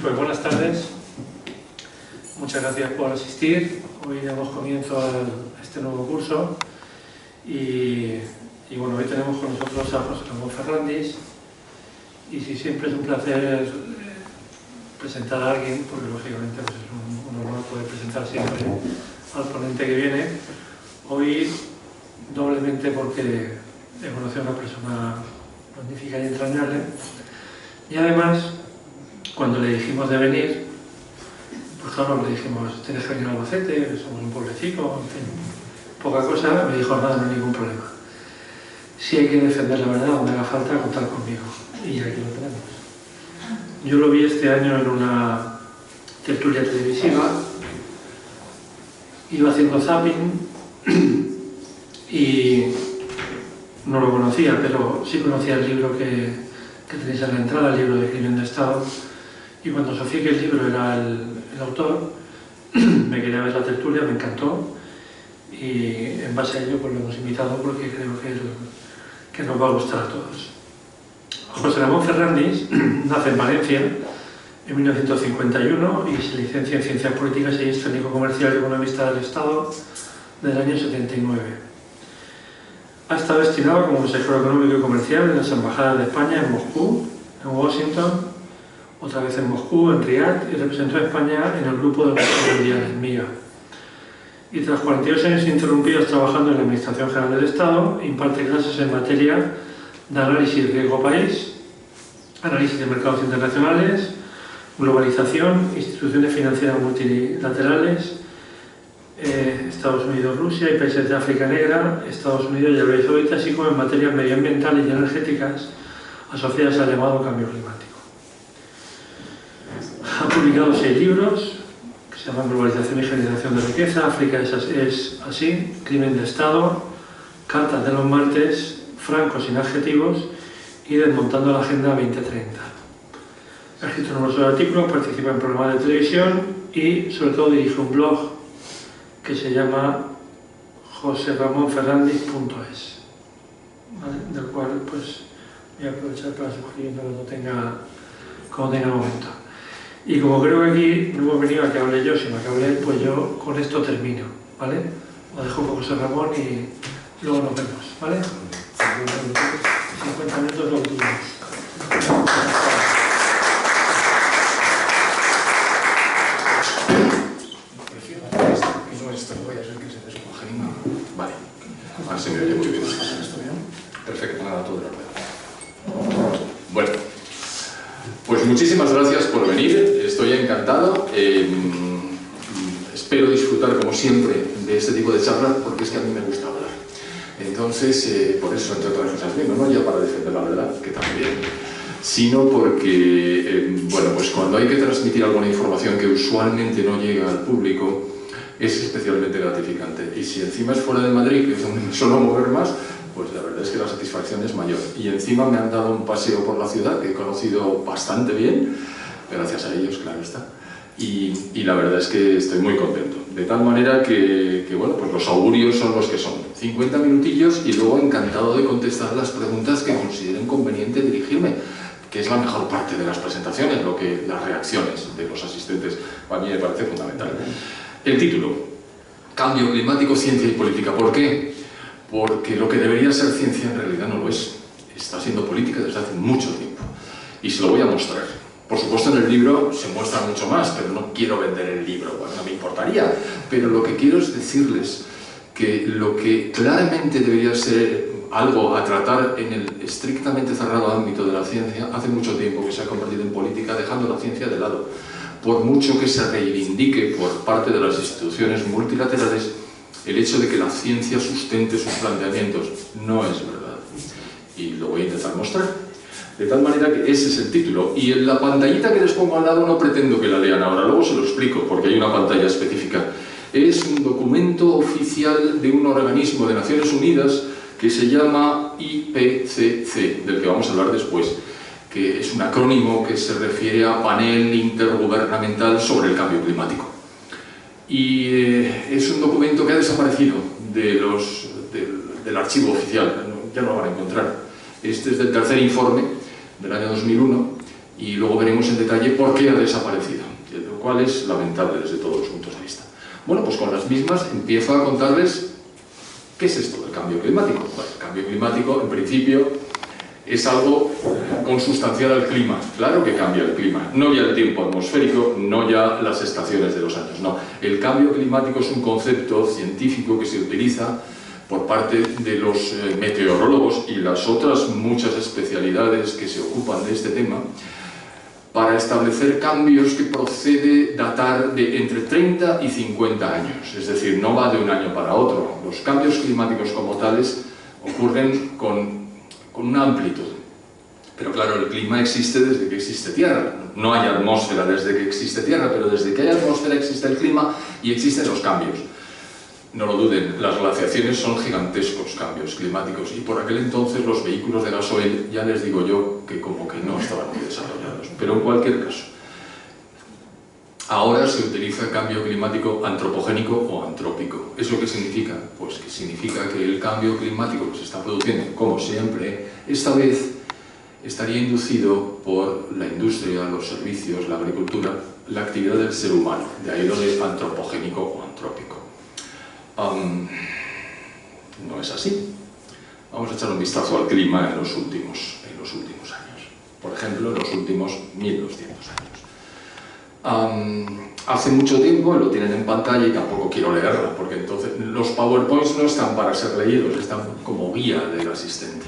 Pues buenas tardes, muchas gracias por asistir. Hoy damos comienzo a este nuevo curso y bueno, hoy tenemos con nosotros a José Ramón Ferrandis y si siempre es un placer presentar a alguien, porque lógicamente pues es un honor poder presentar siempre al ponente que viene, hoy doblemente porque he conocido a una persona magnífica y entrañable y además cuando le dijimos de venir, pues claro, le dijimos, tienes que venir a Albacete, somos un pueblecito, en fin, poca cosa, me dijo, nada, no hay ningún problema. Si hay que defender la verdad, donde haga falta, contar conmigo. Y aquí lo tenemos. Yo lo vi este año en una tertulia televisiva, iba haciendo zapping y no lo conocía, pero sí conocía el libro que tenéis en la entrada, el libro de Crimen de Estado. Y cuando sofí que el libro era el autor, me quería ver la tertulia, me encantó y en base a ello pues lo hemos invitado porque creo que nos va a gustar a todos. José Ramón Ferrandis nace en Valencia en 1951 y se licencia en Ciencias Políticas y es técnico comercial y economista del Estado del año 79. Ha estado destinado como consejero económico y comercial en las embajadas de España en Moscú, en Washington, otra vez en Moscú, en Riad, y representó a España en el grupo de Naciones Mundial, en MIGA. Y tras 42 años ininterrumpidos trabajando en la Administración General del Estado, imparte clases en materia de análisis riesgo-país, análisis de mercados internacionales, globalización, instituciones financieras multilaterales, Estados Unidos, Rusia y países de África Negra, Estados Unidos y Arabia Saudita, así como en materias medioambientales y energéticas asociadas al llamado cambio climático. Ha publicado 6 libros que se llaman Globalización y Generación de Riqueza, África es así, Crimen de Estado, Cartas de los martes, Franco sin adjetivos y Desmontando la Agenda 2030. Ha escrito numerosos artículos, participa en programas de televisión y sobre todo dirige un blog que se llama joseramonferrandis.es, ¿vale? Del cual pues voy a aprovechar para sugerirlo cuando tenga momento. Y como creo que aquí no hemos venido a que hable yo, sino a que hable él, pues yo con esto termino, ¿vale? Lo dejo con José Ramón y luego nos vemos, ¿vale? 50 minutos lo último. Vale, ahora se me oye muy bien. Perfecto, nada, todo de acuerdo. Bueno, pues muchísimas gracias por venir, estoy encantado. Espero disfrutar, como siempre, de este tipo de charlas porque es que a mí me gusta hablar. Entonces, por eso, entre otras cosas, bien, no ya para defender la verdad, que también, sino porque, bueno, pues cuando hay que transmitir alguna información que usualmente no llega al público, es especialmente gratificante. Y si encima es fuera de Madrid, que es donde me suelo mover más, pues la verdad es que la satisfacción es mayor. Y encima me han dado un paseo por la ciudad que he conocido bastante bien, gracias a ellos, claro está. Y la verdad es que estoy muy contento. De tal manera que bueno, pues los augurios son los que son. 50 minutillos y luego encantado de contestar las preguntas que consideren conveniente dirigirme, que es la mejor parte de las presentaciones, las reacciones de los asistentes, a mí me parece fundamental. El título, Cambio climático, ciencia y política. ¿Por qué? Porque lo que debería ser ciencia en realidad no lo es. Está siendo política desde hace mucho tiempo. Y se lo voy a mostrar. Por supuesto en el libro se muestra mucho más, pero no quiero vender el libro, bueno, no me importaría. Pero lo que quiero es decirles que lo que claramente debería ser algo a tratar en el estrictamente cerrado ámbito de la ciencia, hace mucho tiempo que se ha convertido en política, dejando la ciencia de lado. Por mucho que se reivindique por parte de las instituciones multilaterales el hecho de que la ciencia sustente sus planteamientos, no es verdad. Y lo voy a intentar mostrar. De tal manera que ese es el título. Y en la pantallita que les pongo al lado no pretendo que la lean ahora, luego se lo explico porque hay una pantalla específica. Es un documento oficial de un organismo de Naciones Unidas que se llama IPCC, del que vamos a hablar después, que es un acrónimo que se refiere a Panel Intergubernamental sobre el Cambio Climático. Y es un documento que ha desaparecido del archivo oficial, ya no lo van a encontrar. Este es del tercer informe del año 2001 y luego veremos en detalle por qué ha desaparecido, lo cual es lamentable desde todos los puntos de vista. Bueno, pues con las mismas empiezo a contarles qué es esto del cambio climático. Bueno, el cambio climático, en principio, es algo consustancial al clima. Claro que cambia el clima, no ya el tiempo atmosférico, no ya las estaciones de los años, no. El cambio climático es un concepto científico que se utiliza por parte de los meteorólogos y las otras muchas especialidades que se ocupan de este tema, para establecer cambios que procede datar de entre 30 y 50 años, es decir, no va de un año para otro. Los cambios climáticos como tales ocurren con una amplitud. Pero claro, el clima existe desde que existe Tierra. No hay atmósfera desde que existe Tierra, pero desde que hay atmósfera existe el clima y existen los cambios. No lo duden, las glaciaciones son gigantescos cambios climáticos y por aquel entonces los vehículos de gasoil, ya les digo yo, que como que no estaban muy desarrollados. Pero en cualquier caso, ahora se utiliza cambio climático antropogénico o antrópico. ¿Eso qué significa? Pues que significa que el cambio climático que se está produciendo, como siempre, esta vez estaría inducido por la industria, los servicios, la agricultura, la actividad del ser humano. De ahí lo de antropogénico o antrópico. No es así. Vamos a echar un vistazo al clima en los últimos años. Por ejemplo, en los últimos 1200 años. Hace mucho tiempo, lo tienen en pantalla y tampoco quiero leerla, porque entonces los PowerPoints no están para ser leídos, están como guía del asistente.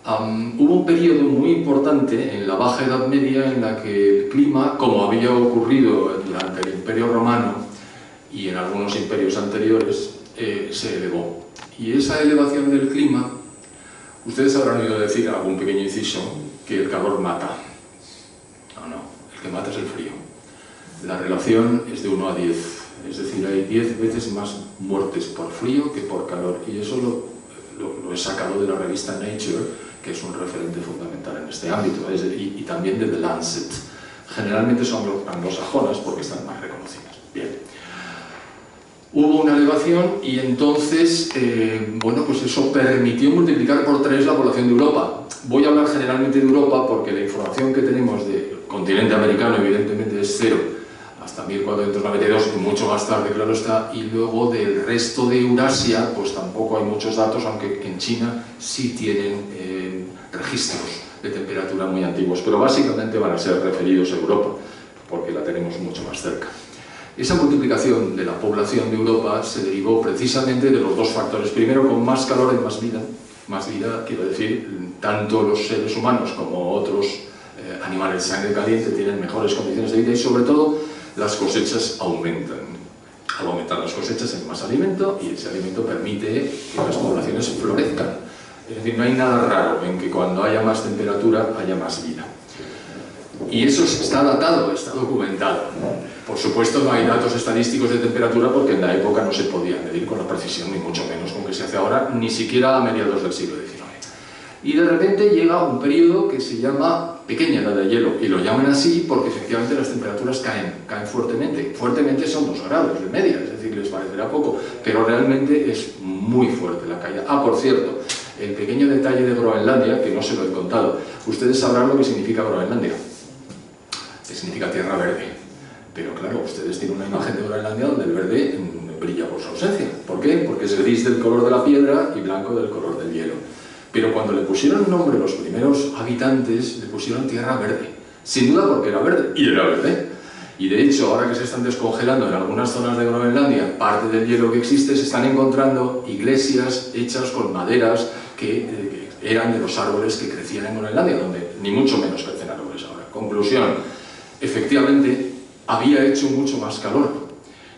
Hubo un periodo muy importante en la Baja Edad Media en la que el clima, como había ocurrido durante el Imperio Romano y en algunos imperios anteriores, se elevó. Y esa elevación del clima, ustedes habrán oído decir, algún pequeño inciso, que el calor mata. No, el que mata es el frío. La relación es de 1 a 10, es decir, hay 10 veces más muertes por frío que por calor. Y eso lo he sacado de la revista Nature, que es un referente fundamental en este ámbito, y también de The Lancet. Generalmente son anglosajonas porque están más reconocidas. Bien. Hubo una elevación y entonces, bueno, pues eso permitió multiplicar por 3 la población de Europa. Voy a hablar generalmente de Europa porque la información que tenemos del continente americano evidentemente es 0, hasta 1492, y mucho más tarde, claro está, y luego del resto de Eurasia, pues tampoco hay muchos datos, aunque en China sí tienen registros de temperatura muy antiguos, pero básicamente van a ser referidos a Europa, porque la tenemos mucho más cerca. Esa multiplicación de la población de Europa se derivó precisamente de los dos factores. Primero, con más calor y más vida, quiero decir, tanto los seres humanos como otros animales de sangre caliente tienen mejores condiciones de vida y sobre todo las cosechas aumentan. Al aumentar las cosechas hay más alimento y ese alimento permite que las poblaciones florezcan. Es decir, no hay nada raro en que cuando haya más temperatura haya más vida. Y eso está datado, está documentado. Por supuesto no hay datos estadísticos de temperatura porque en la época no se podía medir con la precisión, ni mucho menos con que se hace ahora, ni siquiera a mediados del siglo XIX. Y de repente llega un periodo que se llama pequeña edad de hielo, y lo llaman así porque efectivamente las temperaturas caen fuertemente. Fuertemente son 2 grados de media, es decir, les parecerá poco, pero realmente es muy fuerte la caída. Por cierto, el pequeño detalle de Groenlandia, que no se lo he contado, ustedes sabrán lo que significa Groenlandia, que significa tierra verde. Pero claro, ustedes tienen una imagen de Groenlandia donde el verde brilla por su ausencia. ¿Por qué? Porque es gris del color de la piedra y blanco del color del hielo. Pero cuando le pusieron nombre los primeros habitantes, le pusieron tierra verde. Sin duda porque era verde, y era verde. Y de hecho, ahora que se están descongelando en algunas zonas de Groenlandia parte del hielo que existe, se están encontrando iglesias hechas con maderas que eran de los árboles que crecían en Groenlandia, donde ni mucho menos crecen árboles ahora. Conclusión, efectivamente, había hecho mucho más calor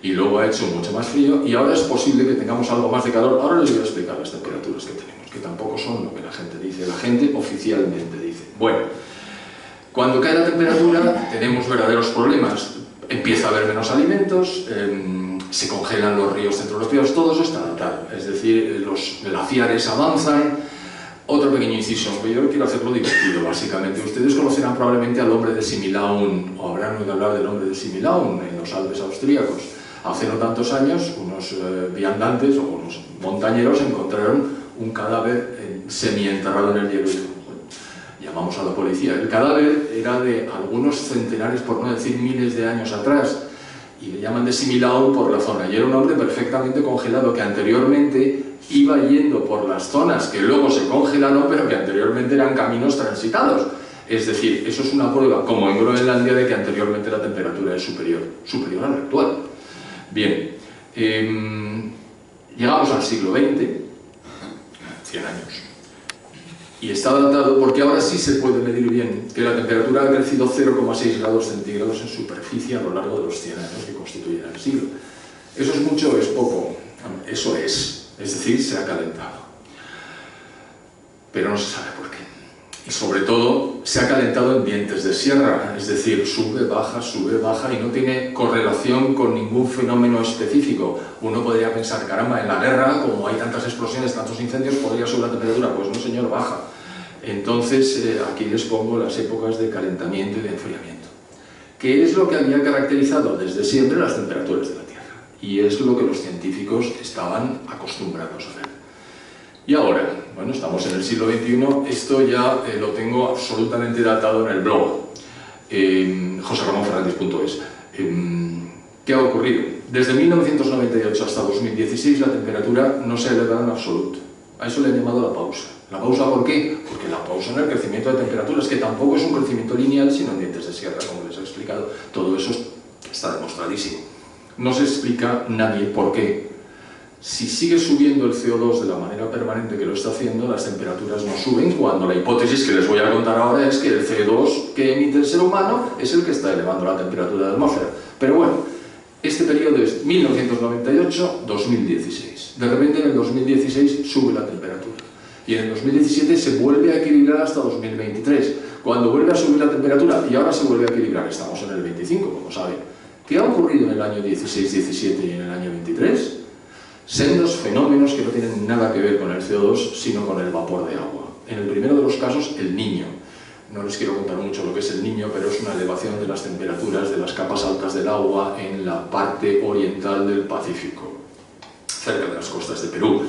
y luego ha hecho mucho más frío y ahora es posible que tengamos algo más de calor. Ahora les voy a explicar las temperaturas que tenemos, que tampoco son lo que la gente dice. La gente oficialmente dice. Bueno, cuando cae la temperatura tenemos verdaderos problemas. Empieza a haber menos alimentos, se congelan los ríos centroeuropeos, todo eso está datado. Es decir, los glaciares avanzan. Otro pequeño inciso, que yo quiero hacerlo divertido, básicamente. Ustedes conocerán probablemente al hombre de Similaun, o habrán oído hablar del hombre de Similaun en los Alpes austríacos. Hace no tantos años, unos viandantes o unos montañeros encontraron un cadáver semienterrado en el hielo. Llamamos a la policía. El cadáver era de algunos centenares, por no decir miles de años atrás, y le llaman de Similaun por la zona. Y era un hombre perfectamente congelado que anteriormente iba yendo por las zonas que luego se congelaron, pero que anteriormente eran caminos transitados. Es decir, eso es una prueba, como en Groenlandia, de que anteriormente la temperatura es superior a la actual. Bien, llegamos al siglo XX, 100 años, y está datado, porque ahora sí se puede medir bien, que la temperatura ha crecido 0,6 grados centígrados en superficie a lo largo de los 100 años que constituyen el siglo. ¿Eso es mucho o es poco? Eso es decir, se ha calentado. Pero no se sabe por qué. Y sobre todo, se ha calentado en dientes de sierra, es decir, sube, baja, y no tiene correlación con ningún fenómeno específico. Uno podría pensar, caramba, en la guerra, como hay tantas explosiones, tantos incendios, ¿podría subir la temperatura? Pues no, señor, baja. Entonces, aquí les pongo las épocas de calentamiento y de enfriamiento. ¿Qué es lo que había caracterizado desde siempre las temperaturas de la Tierra? Y es lo que los científicos estaban acostumbrados a ver. Y ahora, bueno, estamos en el siglo XXI, esto ya lo tengo absolutamente datado en el blog, joseramonfernández.es. ¿Qué ha ocurrido? Desde 1998 hasta 2016 la temperatura no se ha elevado en absoluto. A eso le he llamado la pausa. ¿La pausa por qué? Porque la pausa en el crecimiento de temperaturas, que tampoco es un crecimiento lineal, sino en dientes de sierra, como les he explicado. Todo eso está demostradísimo. No se explica nadie por qué. Si sigue subiendo el CO2 de la manera permanente que lo está haciendo, las temperaturas no suben, cuando la hipótesis que les voy a contar ahora es que el CO2 que emite el ser humano es el que está elevando la temperatura de la atmósfera. Pero bueno, este periodo es 1998-2016. De repente en el 2016 sube la temperatura. Y en el 2017 se vuelve a equilibrar hasta 2023. Cuando vuelve a subir la temperatura, y ahora se vuelve a equilibrar, estamos en el 25, como saben. ¿Qué ha ocurrido en el año 16-17 y en el año 23? Sendos fenómenos que no tienen nada que ver con el CO2, sino con el vapor de agua. En el primero de los casos, el Niño. No les quiero contar mucho lo que es el Niño, pero es una elevación de las temperaturas de las capas altas del agua en la parte oriental del Pacífico, cerca de las costas de Perú.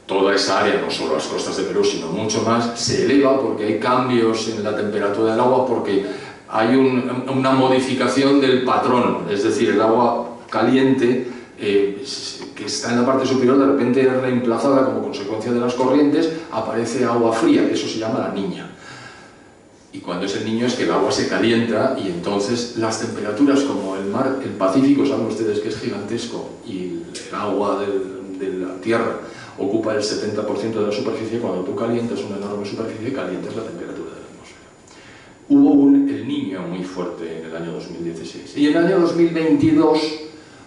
Toda esa área, no solo las costas de Perú, sino mucho más, se eleva porque hay cambios en la temperatura del agua, porque hay una modificación del patrón, es decir, el agua caliente que está en la parte superior, de repente es reemplazada como consecuencia de las corrientes, aparece agua fría, eso se llama la Niña. Y cuando es el Niño es que el agua se calienta y entonces las temperaturas, como el mar, el Pacífico, saben ustedes que es gigantesco, y el agua de la Tierra ocupa el 70% de la superficie, cuando tú calientas una enorme superficie, calientas la temperatura de la atmósfera. Hubo el Niño muy fuerte en el año 2016. Y en el año 2022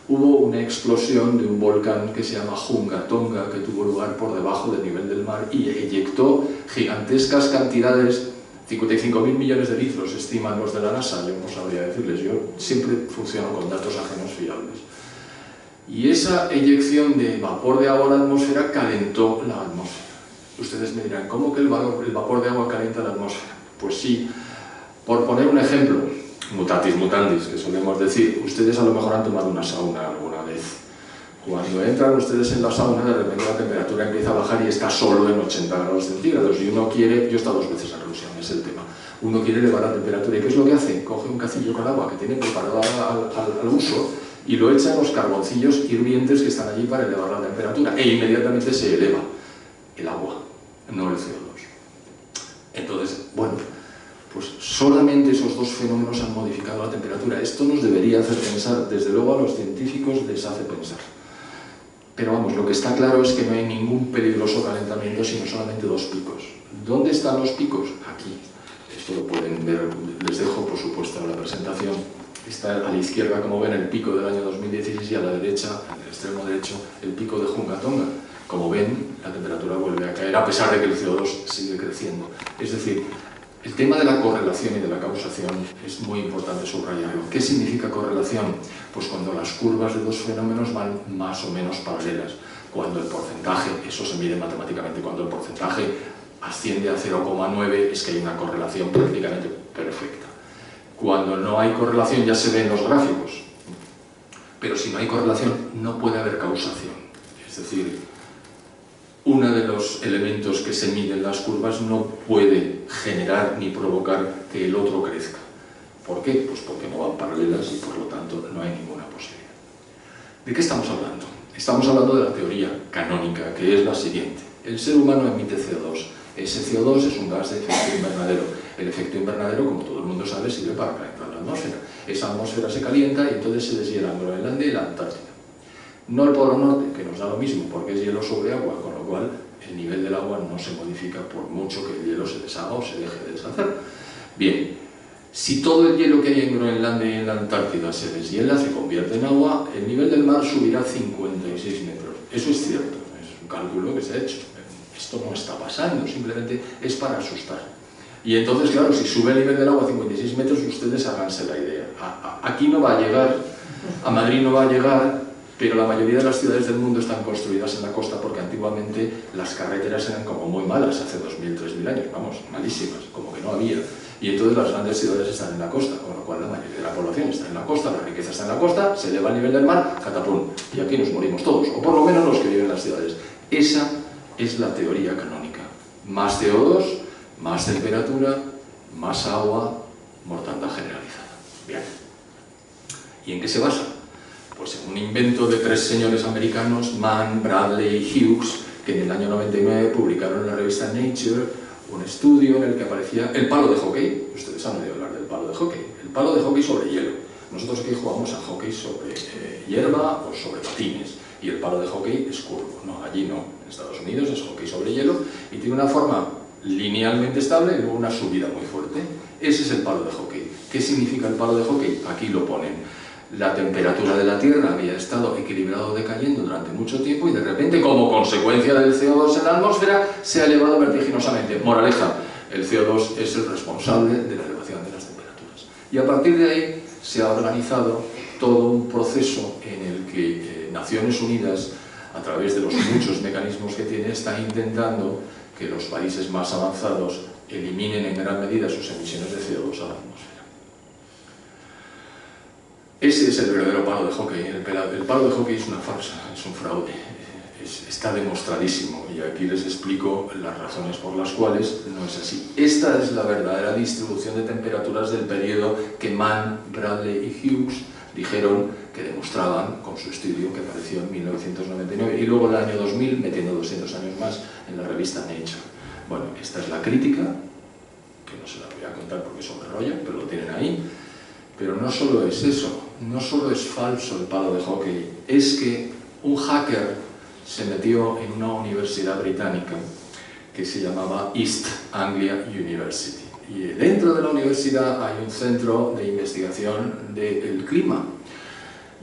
hubo una explosión de un volcán que se llama Hunga Tonga, que tuvo lugar por debajo del nivel del mar y eyectó gigantescas cantidades, 55.000 millones de litros, estiman los de la NASA, yo no sabría decirles, yo siempre funciono con datos ajenos fiables. Y esa eyección de vapor de agua a la atmósfera calentó la atmósfera. Ustedes me dirán, ¿cómo que el vapor de agua calienta la atmósfera? Pues sí, por poner un ejemplo, mutatis mutandis, que solemos decir, ustedes a lo mejor han tomado una sauna alguna vez. Cuando entran ustedes en la sauna, de repente la temperatura empieza a bajar y está solo en 80 grados centígrados. Y uno quiere, yo he estado 2 veces en Rusia, es el tema, uno quiere elevar la temperatura. ¿Y qué es lo que hace? Coge un cacillo con agua que tiene preparado al uso y lo echa en los carboncillos hirvientes que están allí para elevar la temperatura. E inmediatamente se eleva el agua, no el CO2. Entonces, bueno, pues solamente esos dos fenómenos han modificado la temperatura. Esto nos debería hacer pensar, desde luego a los científicos les hace pensar. Pero vamos, lo que está claro es que no hay ningún peligroso calentamiento, sino solamente 2 picos. ¿Dónde están los picos? Aquí. Esto lo pueden ver, les dejo por supuesto en la presentación. Está a la izquierda, como ven, el pico del año 2016 y a la derecha, en el extremo derecho, el pico de Hunga Tonga. Como ven, la temperatura vuelve a caer a pesar de que el CO2 sigue creciendo. Es decir, el tema de la correlación y de la causación es muy importante subrayarlo. ¿Qué significa correlación? Pues cuando las curvas de dos fenómenos van más o menos paralelas. Cuando el porcentaje, eso se mide matemáticamente, cuando el porcentaje asciende a 0,9 es que hay una correlación prácticamente perfecta. Cuando no hay correlación ya se ve en los gráficos. Pero si no hay correlación no puede haber causación. Es decir, uno de los elementos que se miden en las curvas no puede generar ni provocar que el otro crezca. ¿Por qué? Pues porque no van paralelas y por lo tanto no hay ninguna posibilidad. ¿De qué estamos hablando? Estamos hablando de la teoría canónica, que es la siguiente. El ser humano emite CO2. Ese CO2 es un gas de efecto invernadero. El efecto invernadero, como todo el mundo sabe, sirve para calentar la atmósfera. Esa atmósfera se calienta y entonces se deshiela Groenlandia y la Antártida. No el Polo Norte, que nos da lo mismo porque es hielo sobre agua, con lo cual el nivel del agua no se modifica por mucho que el hielo se deshaga o se deje de deshacer. Bien, si todo el hielo que hay en Groenlandia y en la Antártida se deshiela, se convierte en agua, el nivel del mar subirá 56 metros. Eso es cierto, es un cálculo que se ha hecho. Esto no está pasando, simplemente es para asustar. Y entonces, claro, si sube el nivel del agua a 56 metros, ustedes háganse la idea. Aquí no va a llegar, a Madrid no va a llegar, pero la mayoría de las ciudades del mundo están construidas en la costa porque antiguamente las carreteras eran como muy malas, hace 2000, 3000 años, vamos, malísimas, como que no había. Y entonces las grandes ciudades están en la costa, con lo cual la mayoría de la población está en la costa, la riqueza está en la costa, se eleva el nivel del mar, catapum, y aquí nos morimos todos, o por lo menos los que viven en las ciudades. Esa es la teoría canónica. Más CO2, más temperatura, más agua, mortandad generalizada. Bien. ¿Y en qué se basa? Pues en un invento de 3 señores americanos, Mann, Bradley y Hughes, que en el año 99 publicaron en la revista Nature un estudio en el que aparecía el palo de hockey. Ustedes han oído hablar del palo de hockey. El palo de hockey sobre hielo. Nosotros aquí jugamos a hockey sobre hierba o sobre patines. Y el palo de hockey es curvo. No, allí no. En Estados Unidos es hockey sobre hielo y tiene una forma linealmente estable y luego una subida muy fuerte. Ese es el palo de hockey. ¿Qué significa el palo de hockey? Aquí lo ponen. La temperatura de la Tierra había estado equilibrado decayendo durante mucho tiempo y de repente, como consecuencia del CO2 en la atmósfera, se ha elevado vertiginosamente. Moraleja, el CO2 es el responsable de la elevación de las temperaturas. Y a partir de ahí se ha organizado todo un proceso en el que Naciones Unidas, a través de los muchos mecanismos que tiene, está intentando que los países más avanzados eliminen en gran medida sus emisiones de CO2 a la atmósfera. Ese es el verdadero palo de hockey. El palo de hockey es una farsa, es un fraude. Está demostradísimo y aquí les explico las razones por las cuales no es así. Esta es la verdadera distribución de temperaturas del periodo que Mann, Bradley y Hughes dijeron que demostraban con su estudio que apareció en 1999 y luego el año 2000 metiendo 200 años más en la revista Nature. Bueno, esta es la crítica, que no se la voy a contar porque son de rollo, pero lo tienen ahí. Pero no solo es eso, no solo es falso el palo de hockey, es que un hacker se metió en una universidad británica que se llamaba East Anglia University. Y dentro de la universidad hay un centro de investigación del clima.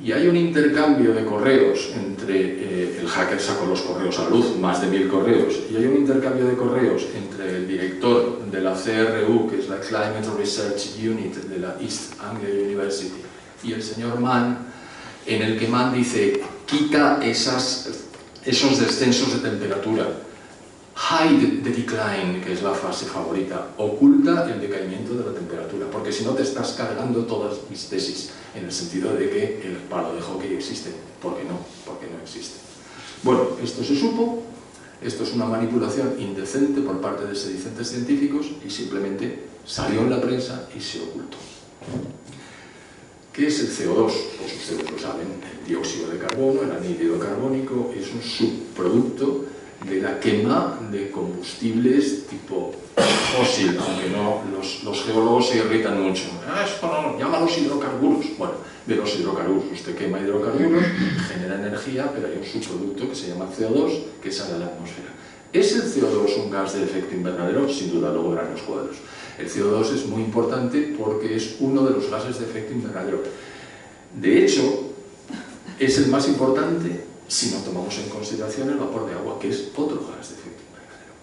Y hay un intercambio de correos entre, el hacker sacó los correos a la luz, más de 1000 correos, y hay un intercambio de correos entre el director de la CRU, que es la Climate Research Unit de la East Anglia University, y el señor Mann, en el que Mann dice, quita esos descensos de temperatura, hide the decline, que es la frase favorita, oculta el decaimiento de la temperatura, porque si no te estás cargando todas mis tesis, en el sentido de que el palo de hockey existe, porque no existe. Bueno, esto se supo, esto es una manipulación indecente por parte de sedicentes científicos y simplemente salió en la prensa y se ocultó. ¿Qué es el CO2? Pues ustedes lo saben, el dióxido de carbono, el anhídrido carbónico, es un subproducto de la quema de combustibles tipo fósil, aunque no, los geólogos se irritan mucho. Esto no, llámalos hidrocarburos. Bueno, de los hidrocarburos, usted quema hidrocarburos, genera energía, pero hay un subproducto que se llama CO2 que sale a la atmósfera. ¿Es el CO2 un gas de efecto invernadero? Sin duda, luego verán los cuadros. El CO2 es muy importante porque es uno de los gases de efecto invernadero. De hecho, es el más importante si no tomamos en consideración el vapor de agua, que es otro gas de efecto invernadero.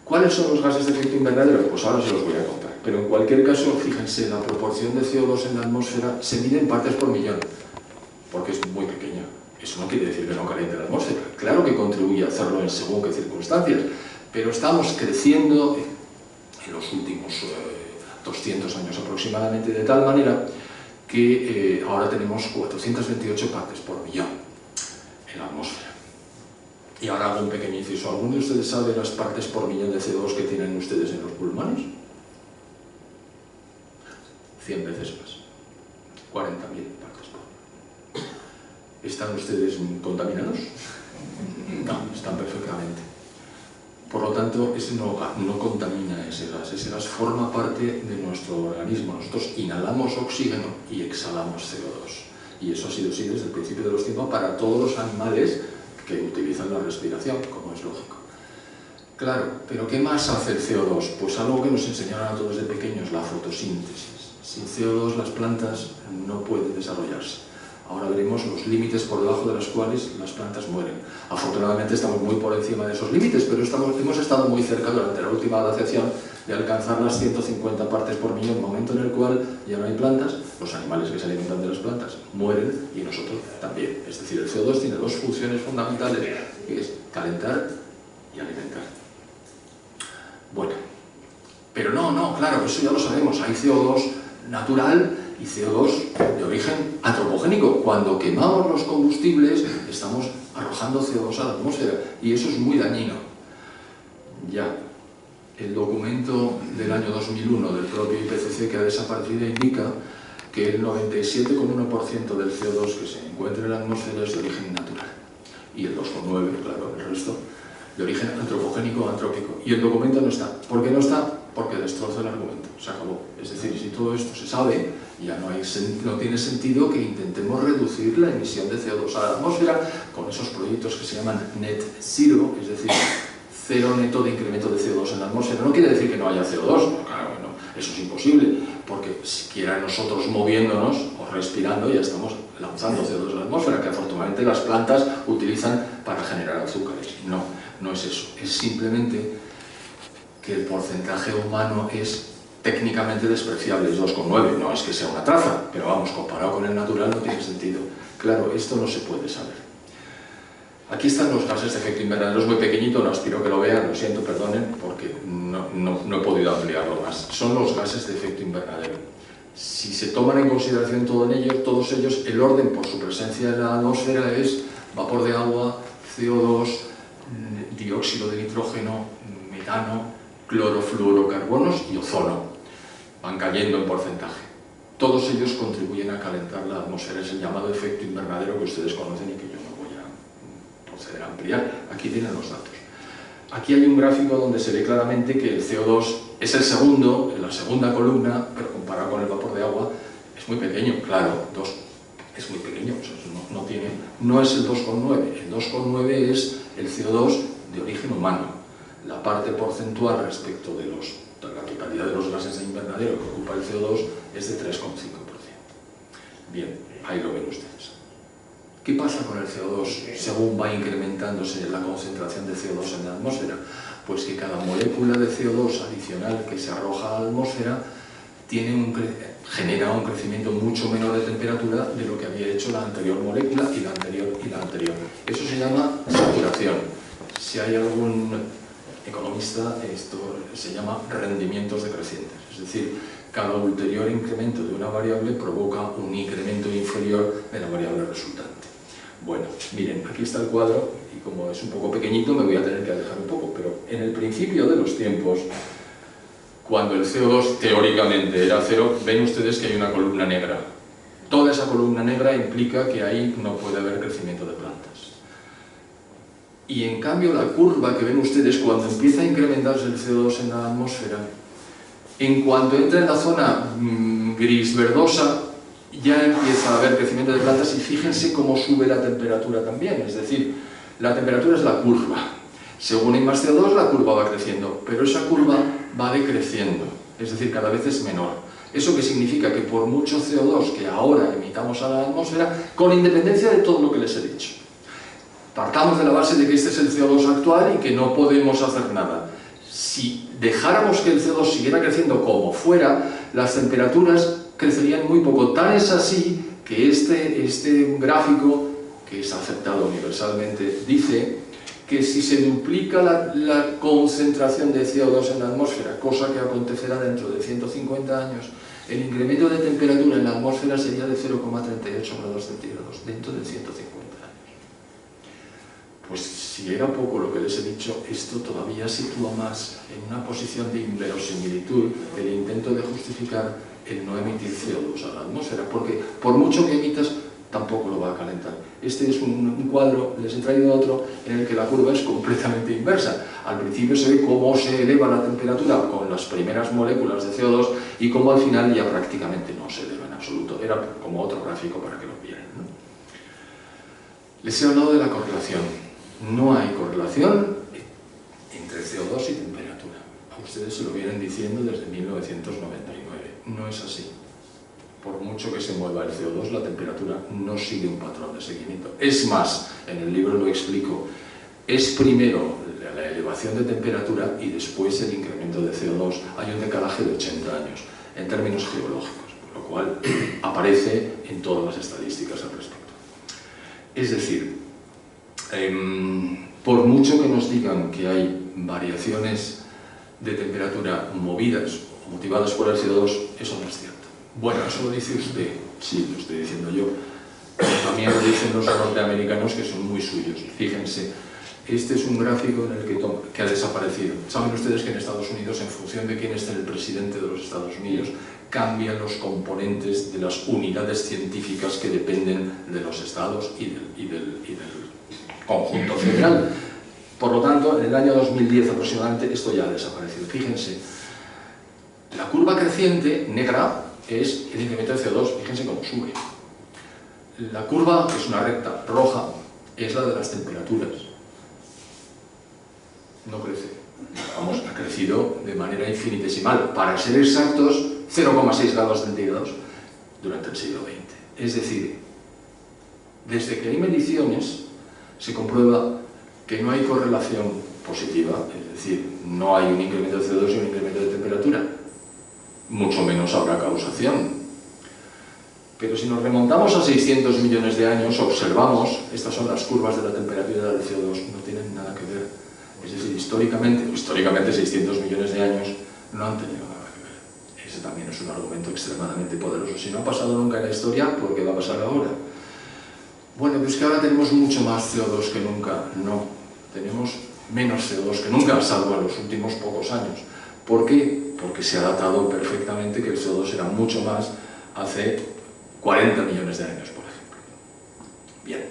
¿Cuáles son los gases de efecto invernadero? Pues ahora se los voy a contar. Pero en cualquier caso, fíjense, la proporción de CO2 en la atmósfera se mide en partes por millón, porque es muy pequeña. Eso no quiere decir que no caliente la atmósfera. Claro que contribuye a hacerlo en según qué circunstancias, pero estamos creciendo en los últimos 200 años aproximadamente, de tal manera que ahora tenemos 428 partes por millón en la atmósfera. Y ahora hago un pequeño inciso. ¿Alguno de ustedes sabe las partes por millón de CO2 que tienen ustedes en los pulmones? 100 veces más. 40.000 partes por millón. ¿Están ustedes contaminados? No, están perfectamente. Por lo tanto, ese no contamina ese gas forma parte de nuestro organismo. Nosotros inhalamos oxígeno y exhalamos CO2. Y eso ha sido así desde el principio de los tiempos para todos los animales que utilizan la respiración, como es lógico. Claro, pero ¿qué más hace el CO2? Pues algo que nos enseñaron a todos de pequeños, la fotosíntesis. Sin CO2 las plantas no pueden desarrollarse. Ahora veremos los límites por debajo de los cuales las plantas mueren. Afortunadamente estamos muy por encima de esos límites, pero hemos estado muy cerca durante la última glaciación de alcanzar las 150 partes por millón, momento en el cual ya no hay plantas, los animales que se alimentan de las plantas mueren y nosotros también. Es decir, el CO2 tiene dos funciones fundamentales, que es calentar y alimentar. Bueno, pero no, claro, eso ya lo sabemos, hay CO2 natural y CO2 de origen antropogénico. Cuando quemamos los combustibles estamos arrojando CO2 a la atmósfera y eso es muy dañino. Ya, el documento del año 2001 del propio IPCC que ha desaparecido indica que el 97,1% del CO2 que se encuentra en la atmósfera es de origen natural y el 2,9%, claro, el resto de origen antropogénico o antrópico. Y el documento no está. ¿Por qué no está? Porque destroza el argumento. Se acabó. Es decir, si todo esto se sabe, ya no tiene sentido que intentemos reducir la emisión de CO2 a la atmósfera con esos proyectos que se llaman Net Zero, es decir, cero neto de incremento de CO2 en la atmósfera. No quiere decir que no haya CO2, no, claro, no, eso es imposible, porque siquiera nosotros moviéndonos o respirando ya estamos lanzando CO2 a la atmósfera, que afortunadamente las plantas utilizan para generar azúcares. No es eso, es simplemente que el porcentaje humano es técnicamente despreciable, es 2,9, no es que sea una traza, pero vamos, comparado con el natural no tiene sentido. Claro, esto no se puede saber. Aquí están los gases de efecto invernadero, es muy pequeñito, no aspiro que lo vean, lo siento, perdonen, porque no he podido ampliarlo más. Son los gases de efecto invernadero. Si se toman en consideración todos ellos, el orden por su presencia en la atmósfera es vapor de agua, CO2, dióxido de nitrógeno, metano, clorofluorocarbonos y ozono. Van cayendo en porcentaje. Todos ellos contribuyen a calentar la atmósfera, es el llamado efecto invernadero que ustedes conocen y que yo no voy a proceder a ampliar. Aquí tienen los datos. Aquí hay un gráfico donde se ve claramente que el CO2 es el segundo, en la segunda columna, pero comparado con el vapor de agua es muy pequeño, claro, es muy pequeño, no es el 2,9, el 2,9 es el CO2 de origen humano. La parte porcentual respecto de la totalidad de los gases de invernadero que ocupa el CO2 es de 3,5%. Bien, ahí lo ven ustedes. ¿Qué pasa con el CO2 según va incrementándose la concentración de CO2 en la atmósfera? Pues que cada molécula de CO2 adicional que se arroja a la atmósfera genera un crecimiento mucho menor de temperatura de lo que había hecho la anterior molécula y la anterior y la anterior. Eso se llama saturación. Si hay algún economista, esto se llama rendimientos decrecientes. Es decir, cada ulterior incremento de una variable provoca un incremento inferior de la variable resultante. Bueno, miren, aquí está el cuadro y como es un poco pequeñito me voy a tener que alejar un poco, pero en el principio de los tiempos, cuando el CO2 teóricamente era cero, ven ustedes que hay una columna negra. Toda esa columna negra implica que ahí no puede haber crecimiento de plantas. Y en cambio la curva que ven ustedes cuando empieza a incrementarse el CO2 en la atmósfera, en cuanto entra en la zona gris verdosa, ya empieza a haber crecimiento de plantas y fíjense cómo sube la temperatura también. Es decir, la temperatura es la curva. Según hay más CO2, la curva va creciendo, pero esa curva va decreciendo, es decir, cada vez es menor. ¿Eso qué significa? Que por mucho CO2 que ahora emitamos a la atmósfera, con independencia de todo lo que les he dicho, partamos de la base de que este es el CO2 actual y que no podemos hacer nada. Si dejáramos que el CO2 siguiera creciendo como fuera, las temperaturas crecerían muy poco. Tan es así que este gráfico, que es aceptado universalmente, dice que si se duplica la concentración de CO2 en la atmósfera, cosa que acontecerá dentro de 150 años, el incremento de temperatura en la atmósfera sería de 0,38 grados centígrados dentro de 150 años. Pues si era poco lo que les he dicho, esto todavía sitúa más en una posición de inverosimilitud el intento de justificar el no emitir CO2 a la atmósfera, porque por mucho que emitas, tampoco lo va a calentar. Este es un cuadro, les he traído otro, en el que la curva es completamente inversa. Al principio se ve cómo se eleva la temperatura con las primeras moléculas de CO2 y cómo al final ya prácticamente no se eleva en absoluto. Era como otro gráfico para que lo vieran, ¿no? Les he hablado de la correlación. No hay correlación entre CO2 y temperatura. A ustedes se lo vienen diciendo desde 1999. No es así. Por mucho que se mueva el CO2, la temperatura no sigue un patrón de seguimiento. Es más, en el libro lo explico, es primero la elevación de temperatura y después el incremento de CO2. Hay un decalaje de 80 años, en términos geológicos, por lo cual aparece en todas las estadísticas al respecto. Es decir, por mucho que nos digan que hay variaciones de temperatura movidas o motivadas por el CO2, eso no es cierto. Bueno, eso lo dice usted, sí, lo estoy diciendo yo. También lo dicen los norteamericanos, que son muy suyos. Fíjense, este es un gráfico en el que ha desaparecido. Saben ustedes que en Estados Unidos, en función de quién esté el presidente de los Estados Unidos, cambian los componentes de las unidades científicas que dependen de los estados y del conjunto federal. Por lo tanto, en el año 2010 aproximadamente, esto ya ha desaparecido. Fíjense, la curva creciente, negra, es el incremento de CO2, fíjense cómo sube. La curva, que es una recta roja, es la de las temperaturas. No crece. Vamos, ha crecido de manera infinitesimal. Para ser exactos, 0,6 grados centígrados durante el siglo XX. Es decir, desde que hay mediciones, se comprueba que no hay correlación positiva, es decir, no hay un incremento de CO2 y un incremento de temperatura. Mucho menos habrá causación. Pero si nos remontamos a 600 millones de años, observamos, estas son las curvas de la temperatura del CO2, no tienen nada que ver. Es decir, históricamente 600 millones de años no han tenido nada que ver. Ese también es un argumento extremadamente poderoso. Si no ha pasado nunca en la historia, ¿por qué va a pasar ahora? Bueno, pues que ahora tenemos mucho más CO2 que nunca. No, tenemos menos CO2 que nunca, salvo en los últimos pocos años. ¿Por qué? Porque se ha datado perfectamente que el CO2 era mucho más hace 40 millones de años, por ejemplo. Bien,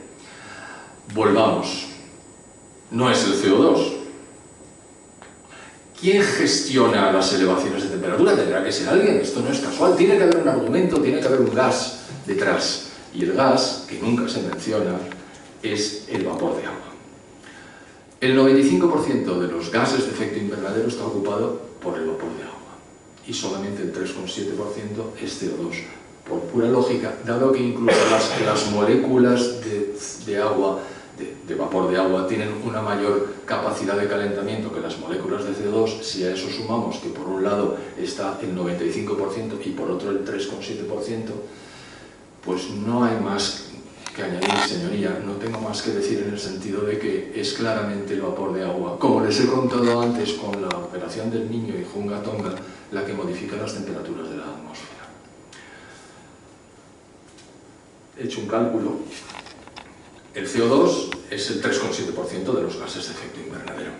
volvamos. No es el CO2. ¿Quién gestiona las elevaciones de temperatura? Tendrá que ser alguien, esto no es casual. Tiene que haber un argumento, tiene que haber un gas detrás. Y el gas, que nunca se menciona, es el vapor de agua. El 95% de los gases de efecto invernadero está ocupado por el vapor de agua y solamente el 3,7% es CO2. Por pura lógica, dado que incluso las moléculas de agua, de vapor de agua, tienen una mayor capacidad de calentamiento que las moléculas de CO2, si a eso sumamos que por un lado está el 95% y por otro el 3,7%, pues no hay más que añadir, señoría. No tengo más que decir en el sentido de que es claramente el vapor de agua, como les he contado antes con la operación del Niño y Hunga Tonga, la que modifica las temperaturas de la atmósfera. He hecho un cálculo. El CO2 es el 3,7% de los gases de efecto invernadero.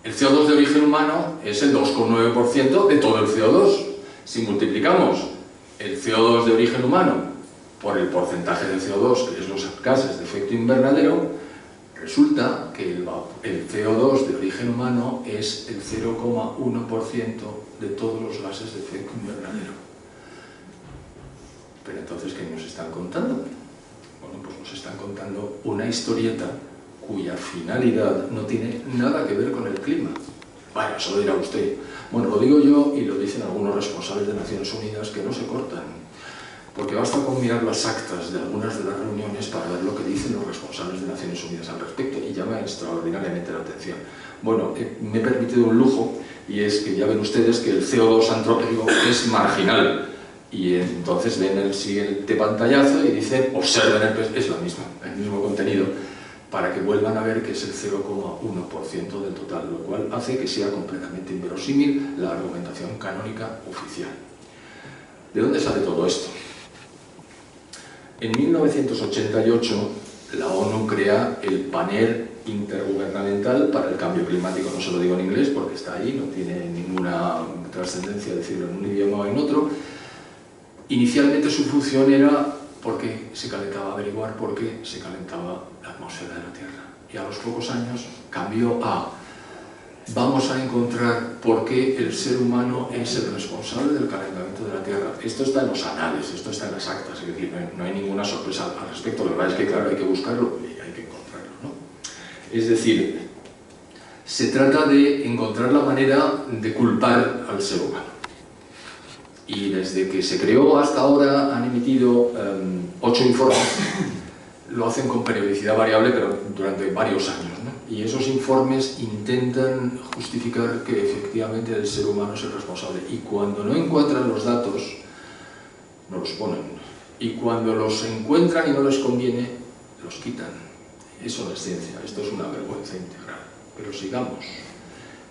El CO2 de origen humano es el 2,9% de todo el CO2. Si multiplicamos el CO2 de origen humano por el porcentaje de CO2, que es los gases de efecto invernadero, resulta que el CO2 de origen humano es el 0,1% de todos los gases de efecto invernadero. Pero entonces, ¿qué nos están contando? Bueno, pues nos están contando una historieta cuya finalidad no tiene nada que ver con el clima. Vaya, eso lo dirá usted. Bueno, lo digo yo y lo dicen algunos responsables de Naciones Unidas, que no se cortan. Porque basta con mirar las actas de algunas de las reuniones para ver lo que dicen los responsables de Naciones Unidas al respecto, y llama extraordinariamente la atención. Bueno, me he permitido un lujo, y es que ya ven ustedes que el CO2 antrópico es marginal, y entonces ven el siguiente pantallazo y dicen, observen, es el mismo contenido, para que vuelvan a ver que es el 0,1% del total, lo cual hace que sea completamente inverosímil la argumentación canónica oficial. ¿De dónde sale todo esto? En 1988, la ONU crea el panel intergubernamental para el cambio climático. No se lo digo en inglés porque está ahí, no tiene ninguna trascendencia decirlo en un idioma o en otro. Inicialmente su función era por qué se calentaba, averiguar por qué se calentaba la atmósfera de la Tierra. Y a los pocos años cambió a vamos a encontrar por qué el ser humano es el responsable del calentamiento de la Tierra. Esto está en los anales, esto está en las actas, es decir, no hay ninguna sorpresa al respecto. La verdad es que, claro, hay que buscarlo y hay que encontrarlo, ¿no? Es decir, se trata de encontrar la manera de culpar al ser humano. Y desde que se creó hasta ahora han emitido 8 informes. Lo hacen con periodicidad variable, pero durante varios años, ¿no? Y esos informes intentan justificar que efectivamente el ser humano es el responsable. Y cuando no encuentran los datos, no los ponen. Y cuando los encuentran y no les conviene, los quitan. Eso no es ciencia, esto es una vergüenza integral. Pero sigamos.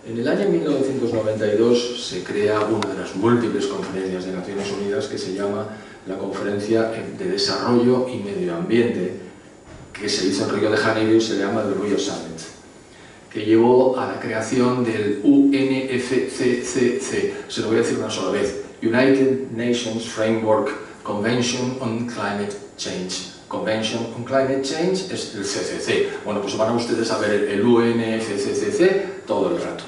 En el año 1992 se crea una de las múltiples conferencias de Naciones Unidas que se llama la Conferencia de Desarrollo y Medio Ambiente, que se hizo en Río de Janeiro y se llama el Rio Summit, que llevó a la creación del UNFCCC, se lo voy a decir una sola vez, United Nations Framework Convention on Climate Change. Convention on Climate Change es el CCC. Bueno, pues van a ustedes a ver el UNFCCC todo el rato.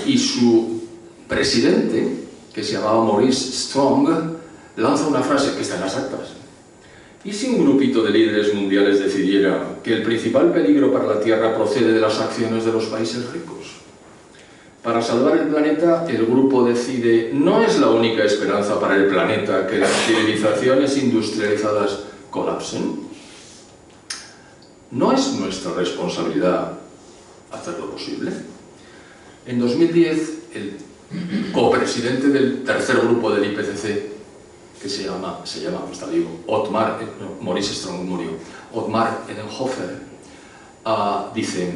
Y su presidente, que se llamaba Maurice Strong, lanza una frase que está en las actas. ¿Y si un grupito de líderes mundiales decidiera que el principal peligro para la Tierra procede de las acciones de los países ricos? Para salvar el planeta, el grupo decide, no es la única esperanza para el planeta que las civilizaciones industrializadas colapsen. ¿No es nuestra responsabilidad hacerlo posible? En 2010, el copresidente del tercer grupo del IPCC, que se llama, está vivo, Maurice Strong murió, Ottmar Edenhofer, dice,